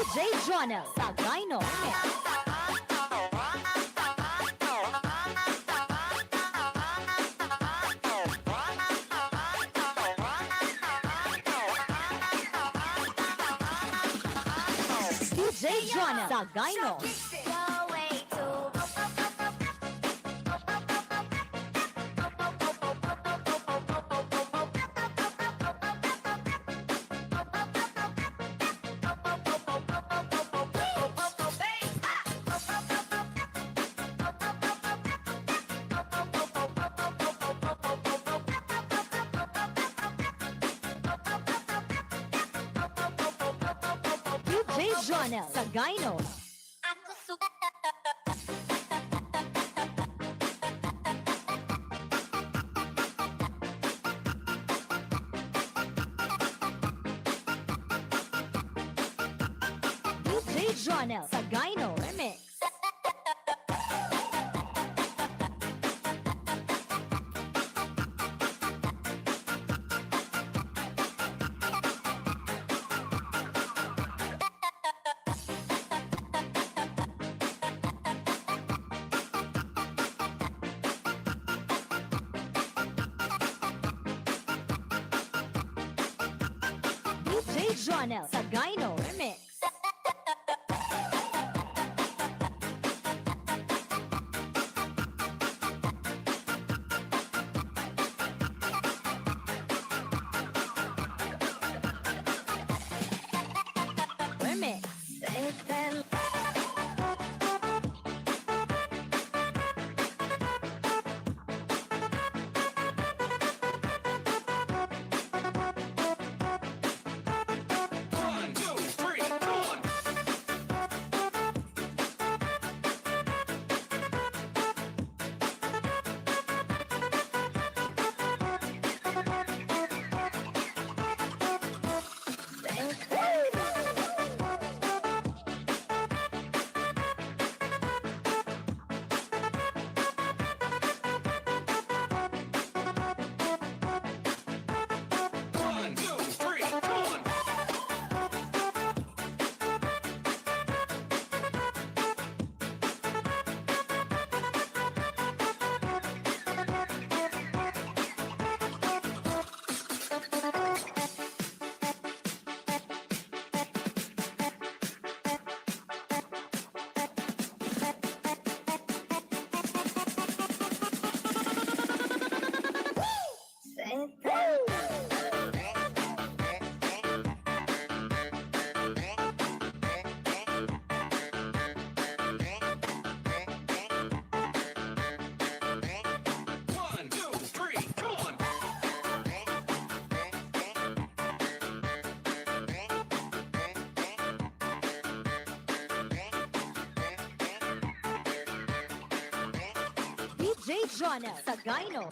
DJ Jonel Sagayno. DJ Jonel Sagayno. Your way to DJ Jonel Sagayno. Ako suka. DJ Jonel Sagayno Remix. DJ Jonel Sagayno Remix. Remix. One, two, three, one. One, two, three, one. One, two, three, one. DJ Jonel Sagayno.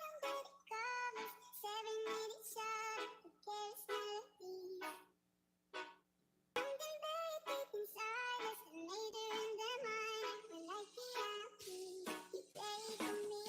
don't get it covers, serenaded shot of careless melodies. Something very deep inside us, the major and the minor, we're like piano keys. You play for me.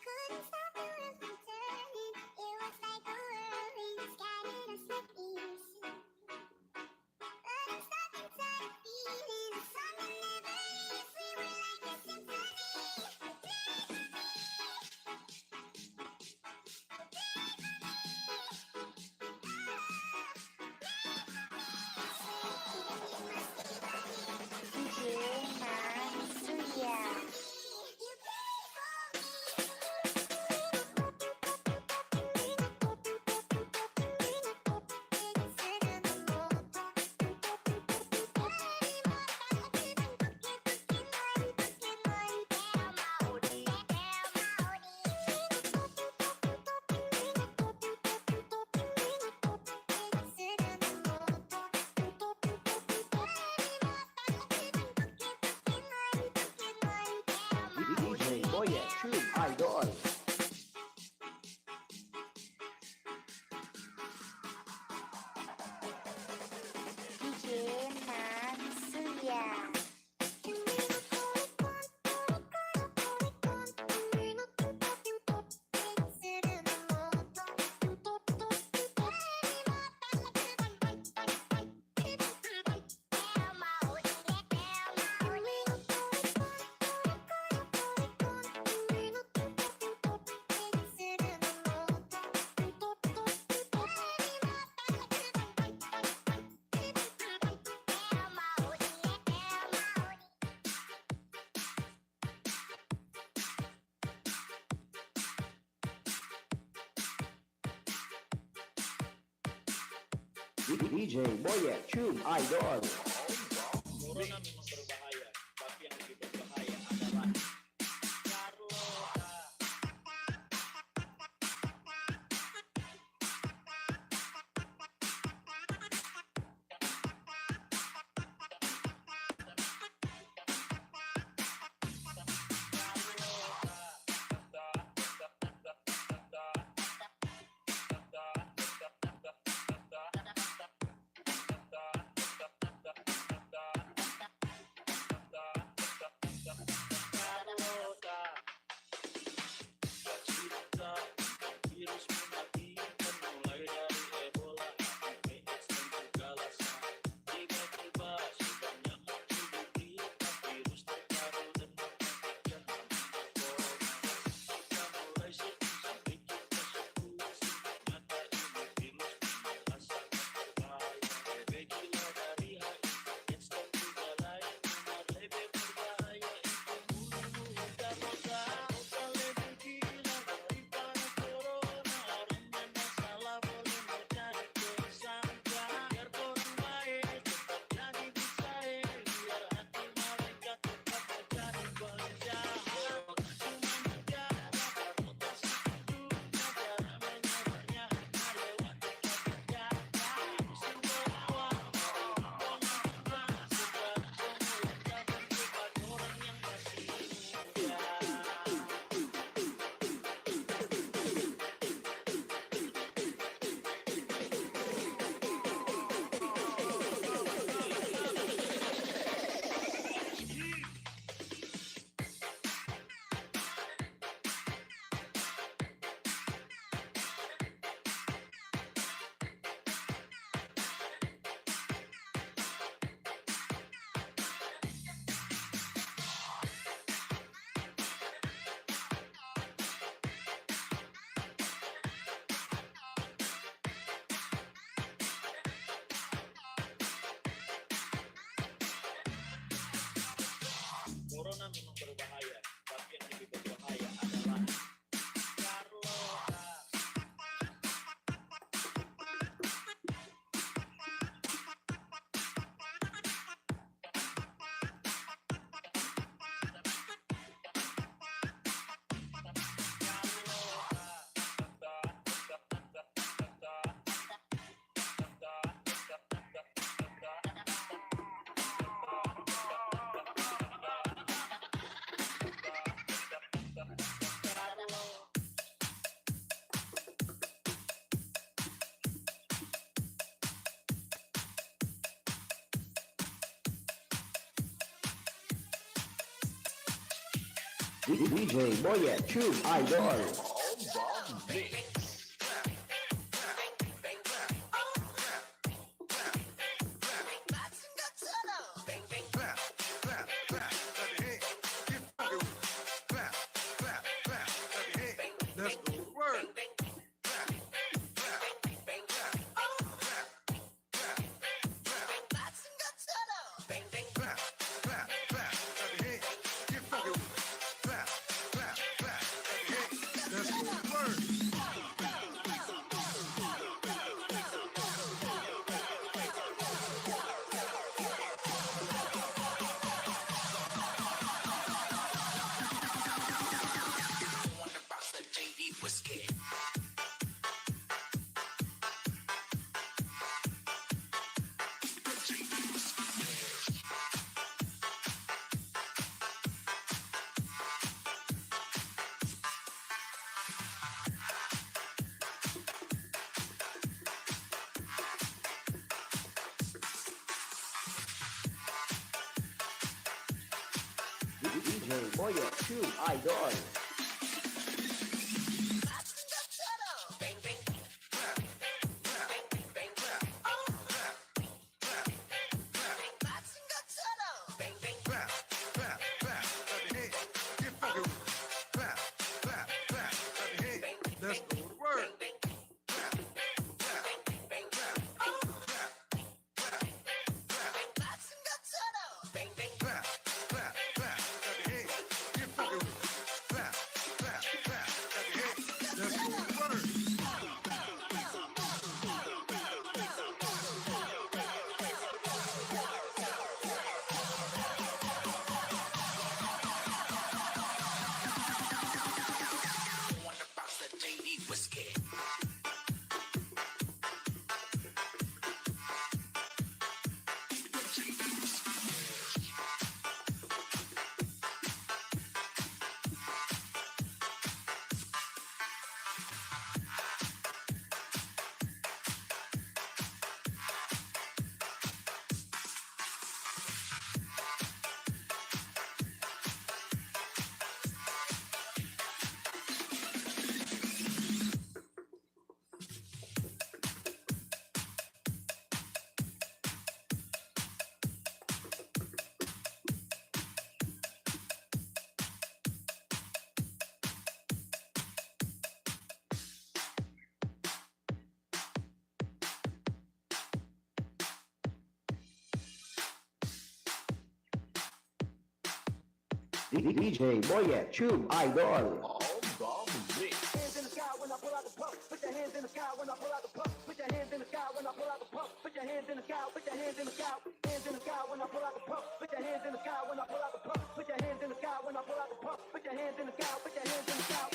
Couldn't stop the wheels from turning. It was like a whirlwind scattered us like leaves. But I'm stuck inside a feeling, a song that never ends. We were like a symphony. DJ Boye Tube Idol. DJ Boye Tube Idol. Corona memang berbahaya, tapi yang lebih berbahaya adalah Carlota. DJ Boyet Tube Idol. Clap, clap, clap, let the head get funky with it. Clap, clap, clap, let the head. Let's go to work. Clap, clap, clap, clap, clap, clap, clap, clap, clap, let the head get funky with it. Clap, clap, clap, let the head. Let's go to work. DJ Boyet Tube Idol. Clap, clap, clap, let the head get funky with it. Clap, clap, clap, let the head. Let's go to work. Clap, clap, clap, clap, clap, clap, clap, clap, clap, let the head get funky with it. Clap, clap, clap, let the head. Let's go to work. DJ Boyet Tube Idol. Hands in the sky when I pull out the pump. Put your hands in the sky when I pull out the pump. Put your hands in the sky when I pull out the pump. Put your hands in the sky. Put your hands in the sky. Hands in the sky when I pull out the pump. Put your hands in the sky when I pull out the pump. Put your hands in the sky when I pull out the pump. Put your hands in the sky. Put your hands in the sky.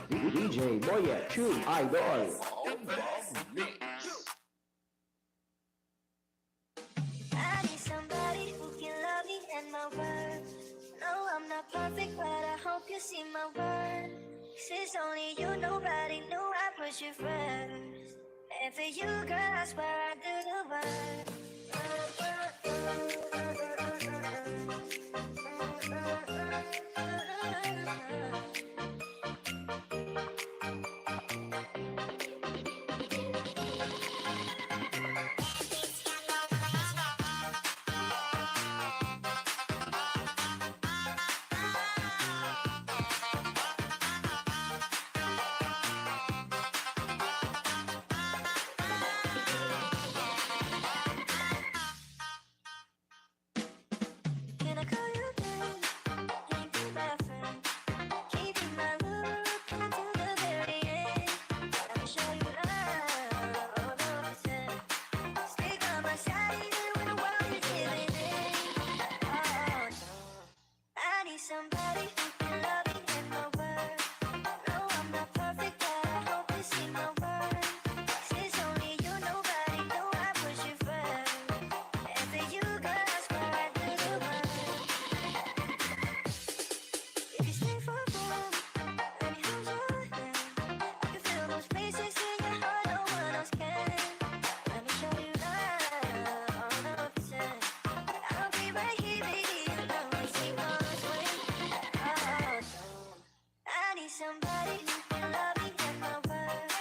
DJ Boyet Tube Idol. I need somebody who can love me and my words. No, I'm not perfect, but I hope you see my worth. 'Cause it's only you, nobody knew I put you first. And for you, girl, I swear I do the work. Can I call you babe? Can you be my friend? Keep in my loop until the very end. I'll show you love, all of a sudden. Stick on my side even when the world is giving in. Oh, no. I need somebody who can love me and my word. No, I'm not perfect, but I hope you see my worth. 'Cause it's only you, nobody knew I put you first. And for you, girl, I swear I do the work. If you stay for fun, let me hold your hand. I can feel those places in your heart no one else can. Let me show you love, all of a sudden. I'll be right here, baby, you know I see what's waiting. Oh, no. I need somebody who can love me and my word.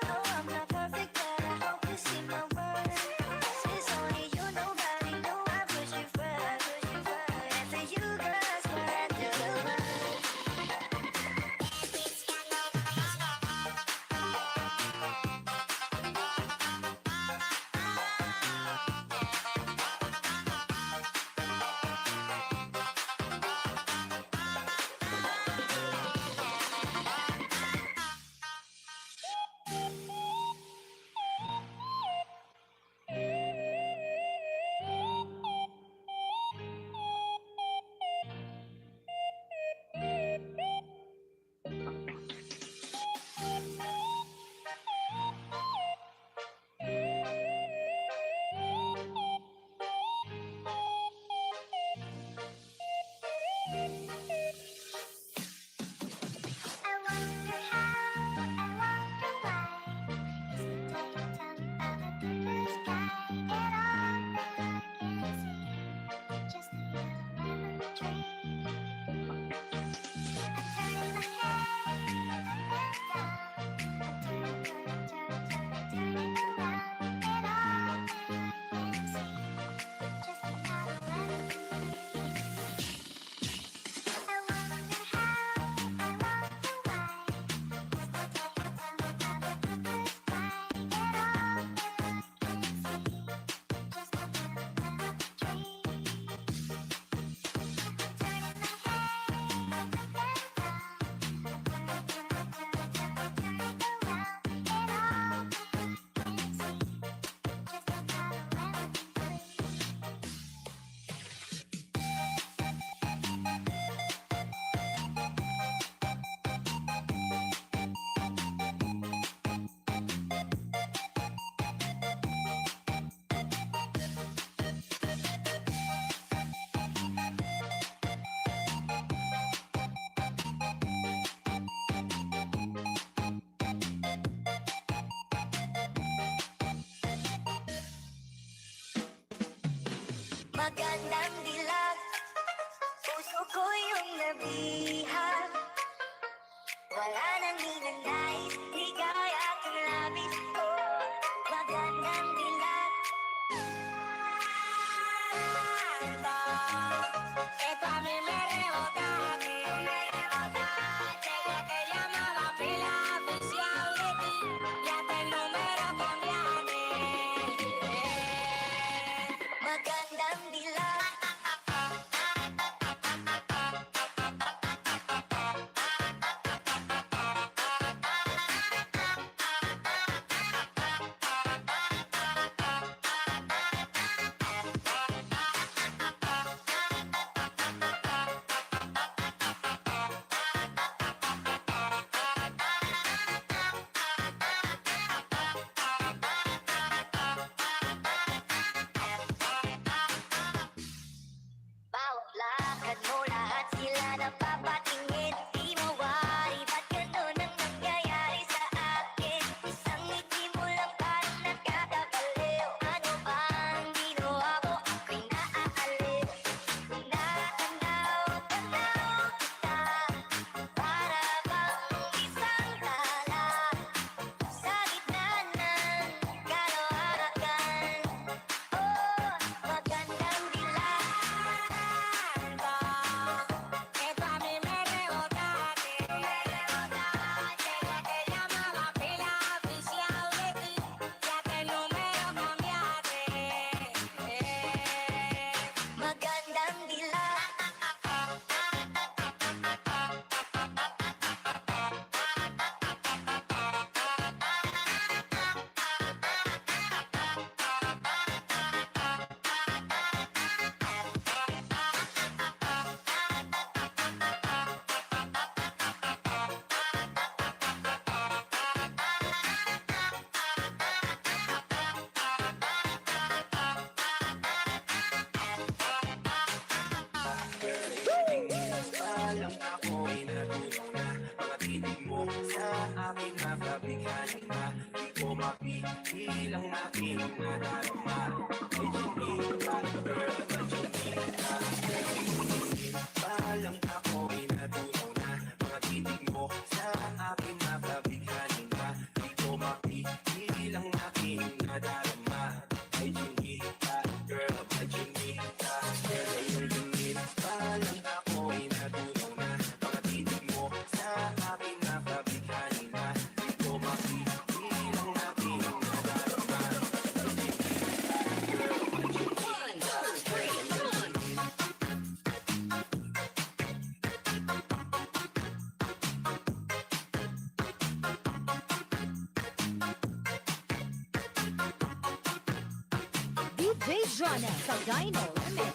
No, I'm not perfect, but I hope you see my worth. 'Cause it's only you, nobody knew I put you first. And for you, girl, I swear I do the work. I wonder how, I wonder why. Seems like a ton of the blue sky, and all that I can see, just a yellow lemon tree. I'm turning my head up and down. I'm turning around, and all that I can see, just a yellow lemon tree. I wonder how, I wonder why. Seems like a ton of the blue sky, and all that I can see, just a yellow lemon tree. I'm turning my head up and down. I'm turning around, and all that I can see, just a yellow lemon tree. Magandang dilag, puso ko yung nabihag. Wala nang ninanais, di kaya kang labis ko. Magandang dilag. Esto a mí me rebota, Tengo que llamar a pila oficial de ti. Ya te el número cambiaste. Magandang dilag. ako ay natunaw na mga titig mo sa aking nakabighani na di ko mapigil ang aking nadarama. Ay Chinita, girl, ay Chinita. Balang ako ay natunaw na mga titig mo sa aking nakabighani na di ko mapigil ang aking nadarama. Ay Chinita, girl, ay Chinita. Girl, ay Chinita. Balang ako ay natunaw na mga titig mo sa aking nakabighani na di ko mapigil ang aking nadarama. DJ Jonel sa Gyno Remix.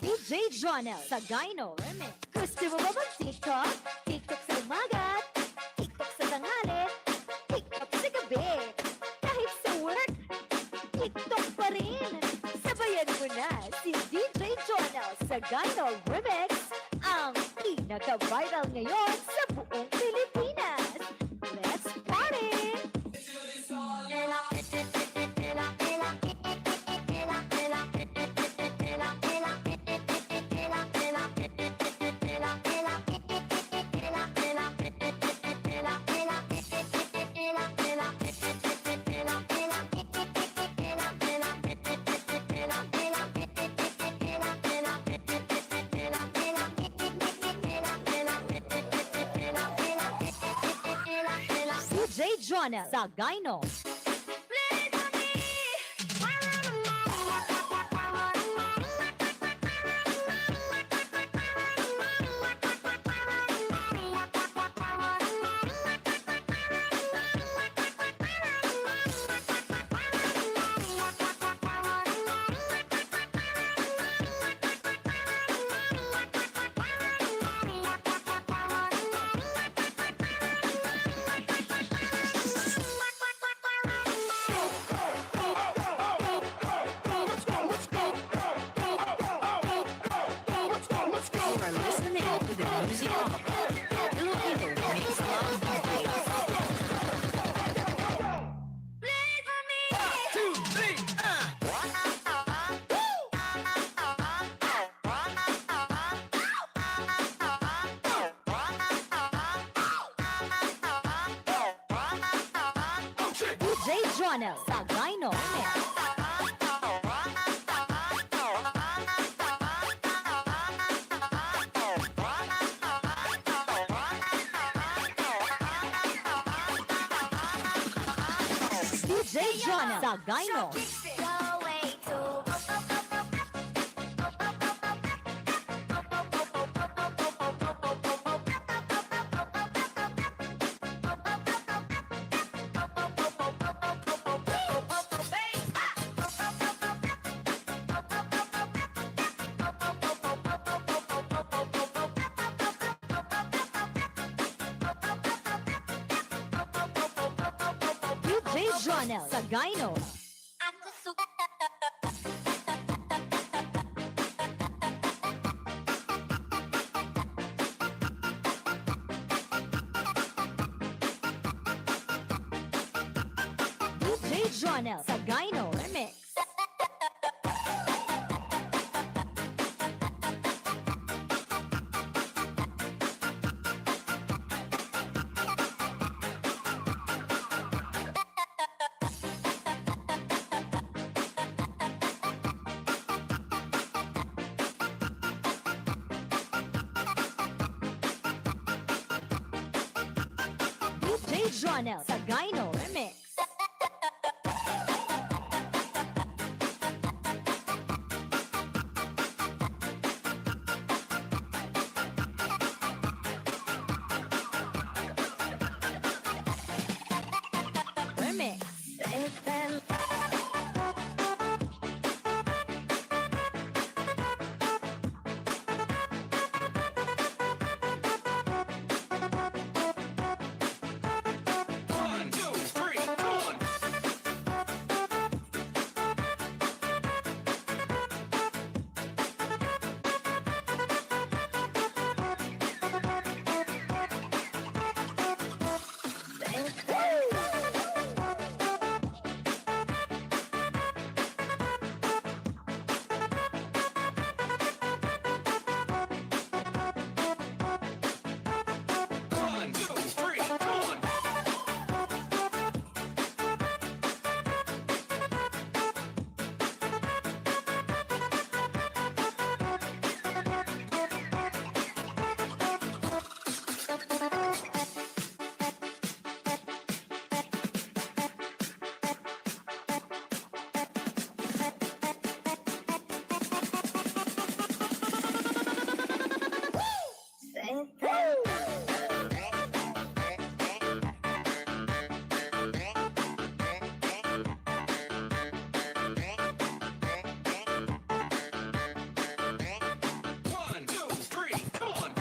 DJ Jonel sa Gyno Remix. Gusto mo ba mag-TikTok? TikTok sa umaga, TikTok sa tanghali, TikTok sa gabi. Kahit sa work, TikTok pa rin. Sabayan mo na si DJ Jonel sa Gyno Remix, ang pinaka-viral ngayon sa buong Pilipinas. Let's party! DJ Jonel sa Gyno. You are listening to the music of Filipino Mix Love DJs. DJ Jonel sa Gyno Remix. DJ Jonel sa Gyno. Go way too. DJ Jonel sa Gyno. Ako suka. DJ Jonel sa Gyno Remix. Jonel Sagayno Remix. Remix. One, two, three, one. One, two, three, one. One, two, three, one.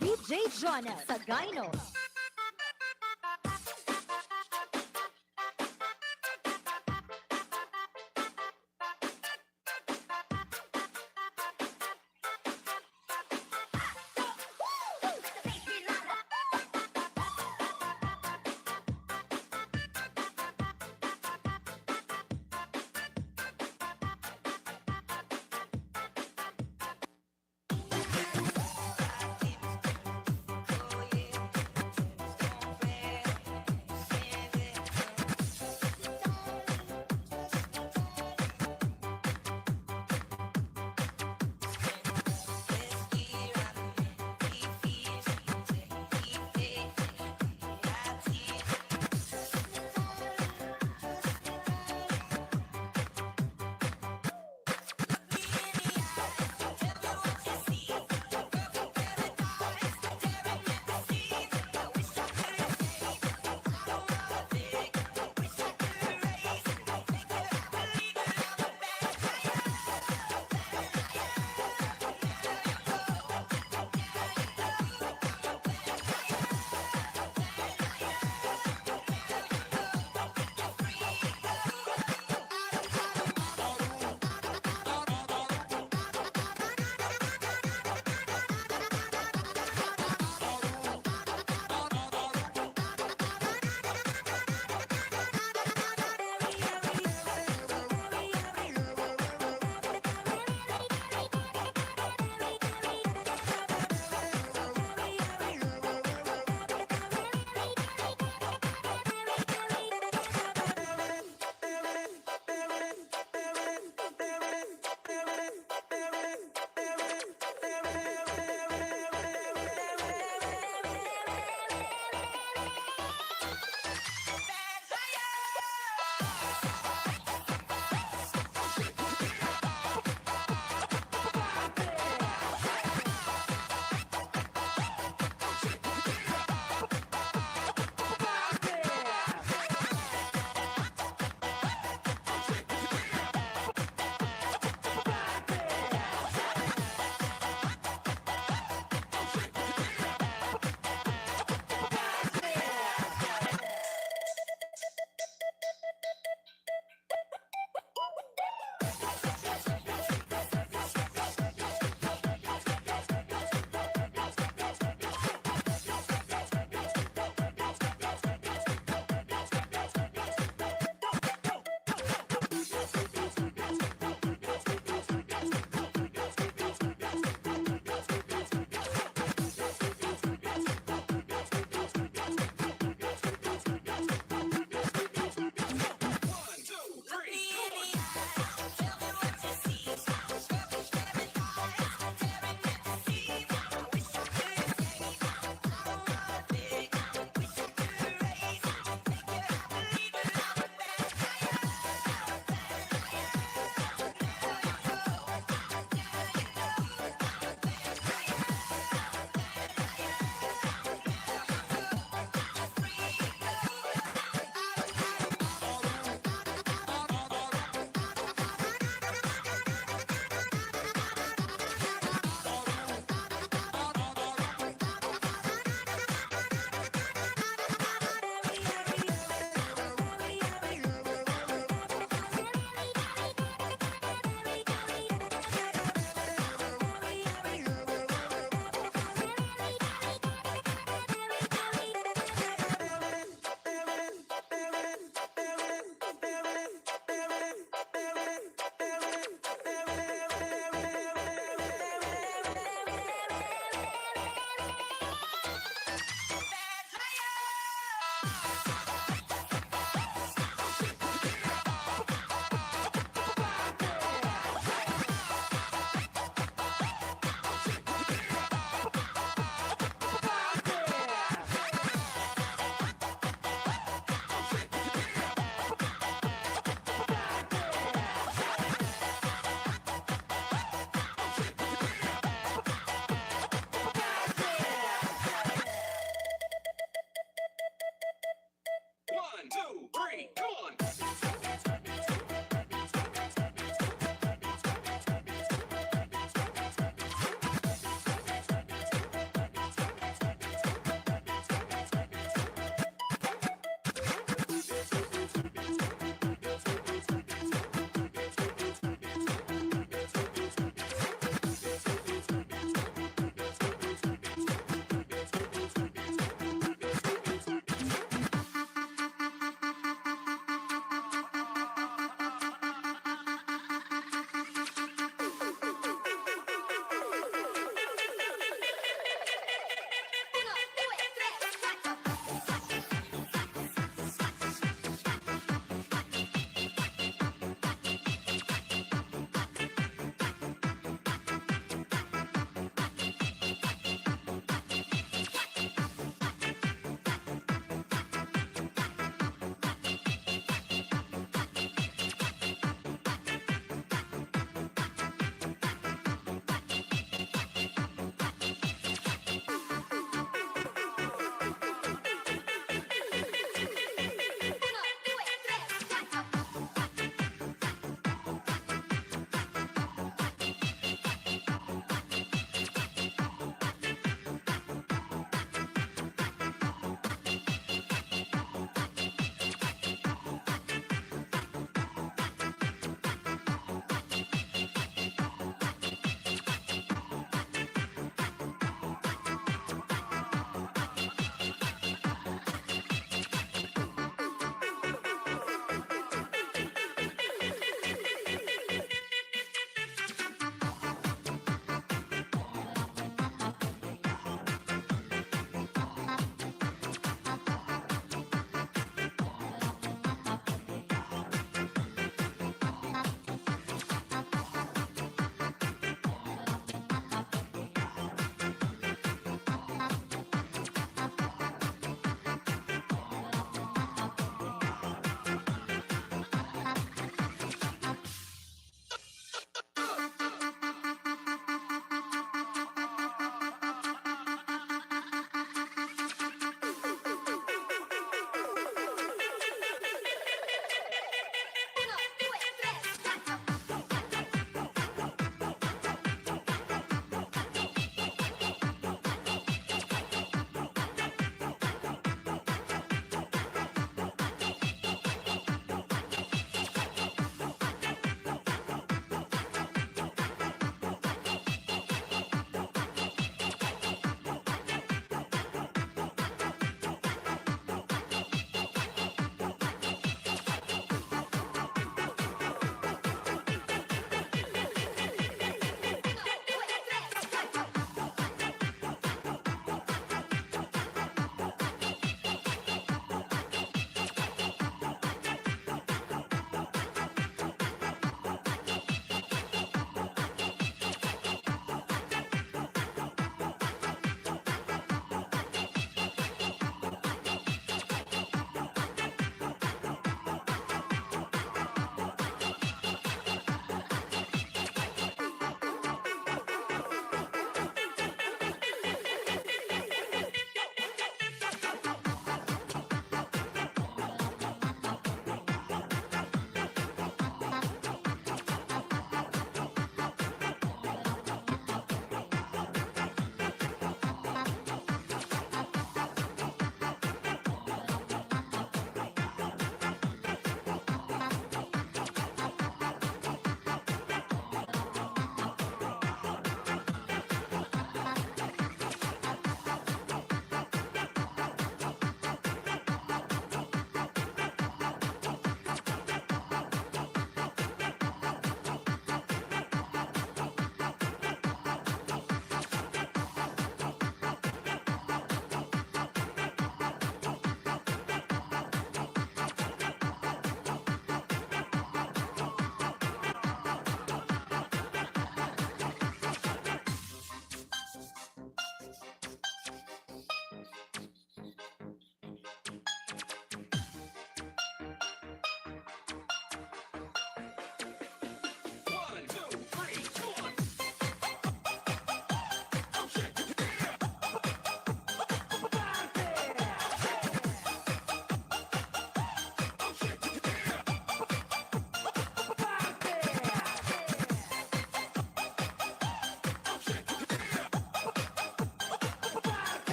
DJ Jonel Sagayno.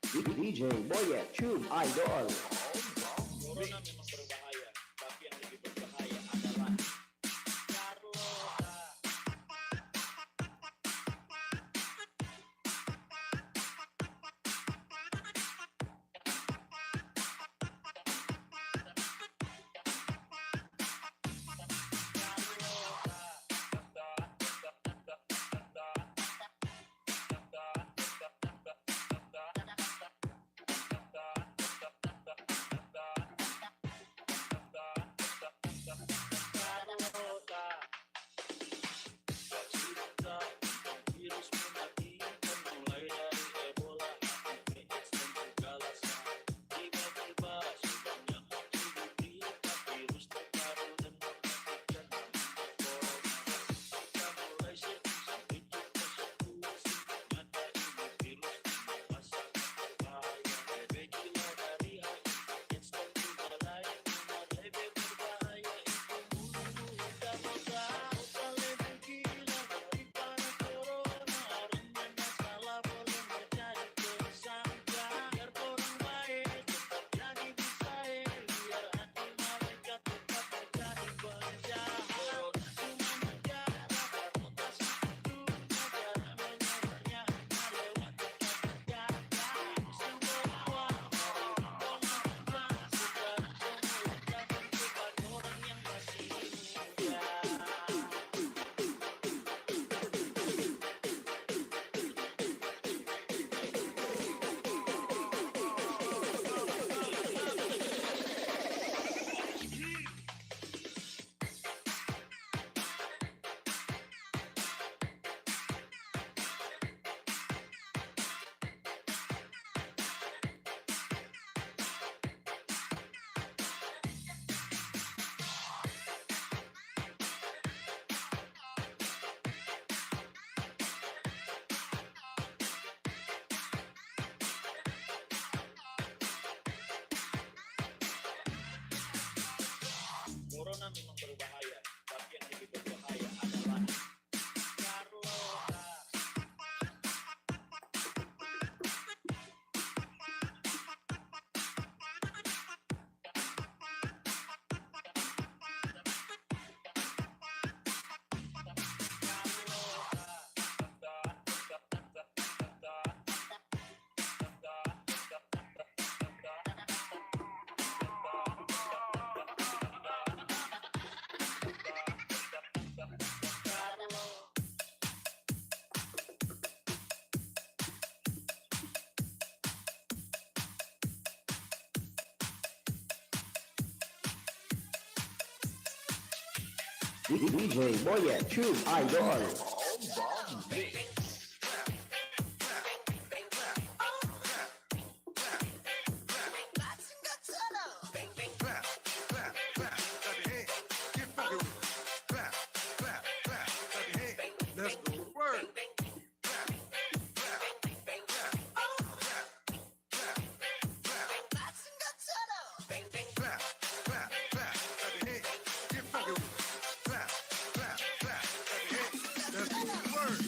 DJ Boyet Tube Idol. Corona memang berbahaya, tapi yang lebih berbahaya adalah Carlota. Virus mematikan mulai dari Ebola, AIDS dan juga lasa. Tiba-tiba sudah nyaman hidup kita, virus terbaru dan mematikan namanya corona. Kita mulai setting sampai kita eksekusi, ternyata ini virus memang sangat berbahaya. Lebih gila dari HIV, AIDS dan juga lainnya, lebih berbahaya itu bunuh. Kita mau tahu tak lebih gila daripada corona. Orangnya salah boleh menjadi tersangka. Biar orang baik tetap jadi bersaing, biar hati mereka tetap menjadi penjahat. Cuma negara transportasi gedung, negara menyebarnya lewat dekat negara. Semua uang dari pemerintah, sekarang semua jadi beban orang yang masih muda. Corona memang berbahaya, tapi yang lebih berbahaya adalah Carlota. DJ Boyet Tube Idol. Clap, clap, clap, clap your hands. Get funky with it. Clap, clap, clap, clap your hands. Let's go to work. Clap, clap, clap, clap, clap, clap, clap. Clap, clap, clap, clap your hands. Get funky with it. Clap, clap, clap, clap your hands. Let's go to work.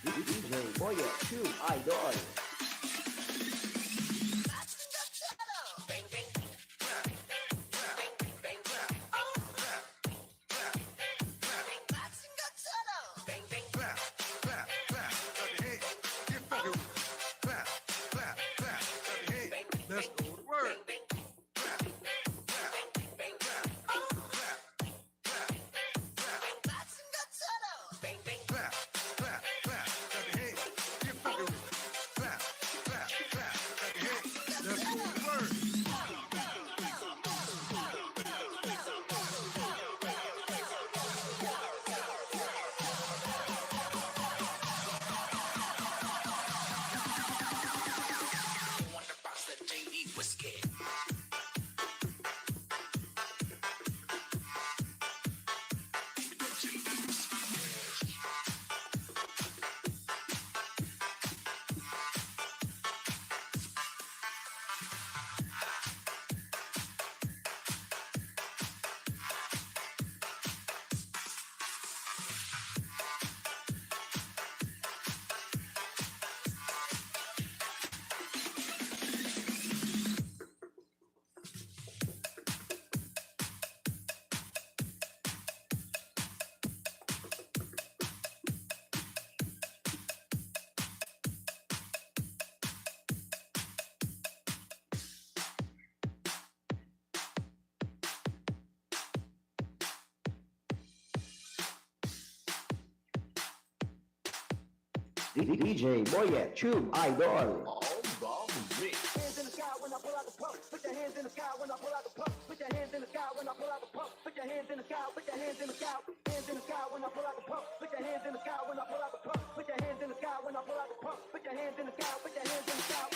DJ Boyet Tube Idol. Clap, clap, clap, clap your hands. Get funky with it. Clap, clap, clap, clap your hands. Let's go to work. Clap, clap, clap, clap, clap, clap, clap, clap, clap, clap your hands. Get funky with it. Clap, clap, clap, clap your hands. Let's go to work. DJ Boyet Tube Idol. Hands in the sky when I pull out the pump. Put your hands in the sky when I pull out the pump. Put your hands in the sky when I pull out the pump. Put your hands in the sky. Put your hands in the sky. Hands in the sky when I pull out the pump. Put your hands in the sky when I pull out the pump. Put your hands in the sky when I pull out the pump. Put your hands in the sky. Put your hands in the sky.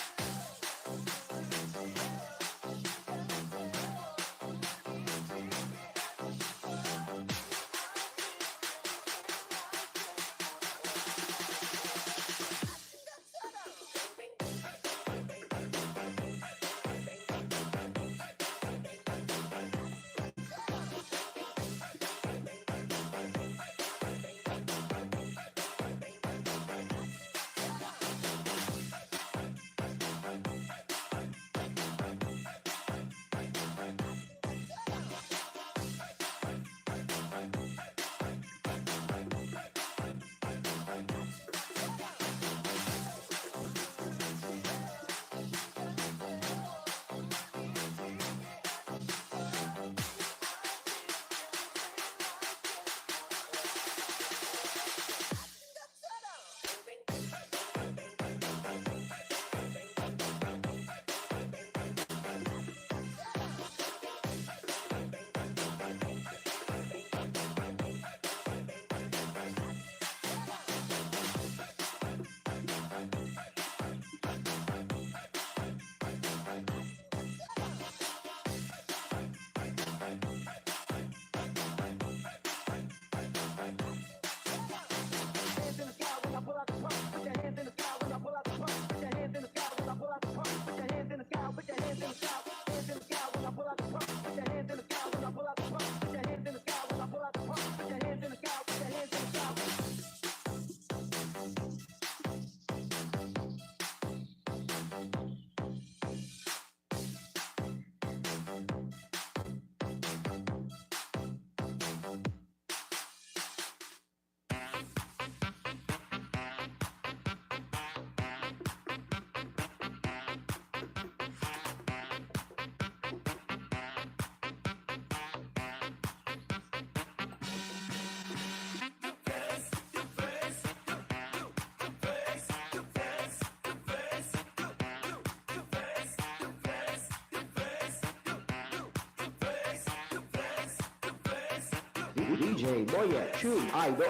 DJ Boyet Tube Idol.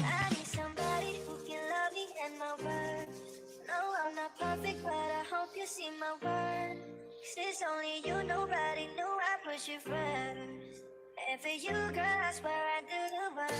I need somebody who can love me and my word. No, I'm not perfect, but I hope you see my word. 'Cause it's only you, nobody knew I put you first. And for you, girl, I swear I do the work.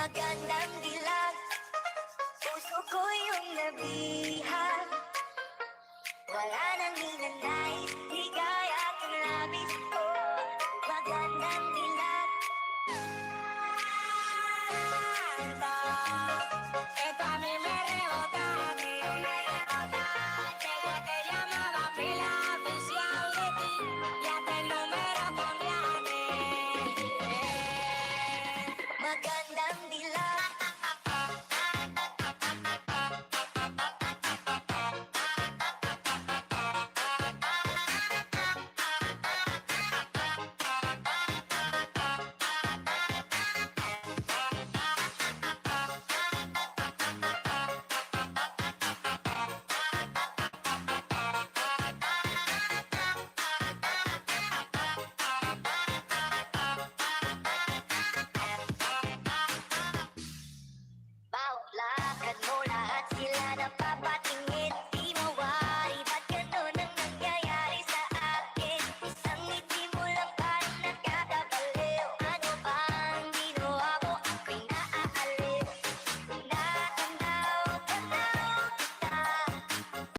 magandang dilag. Puso ko yung nabihag. Wala nang hinanay.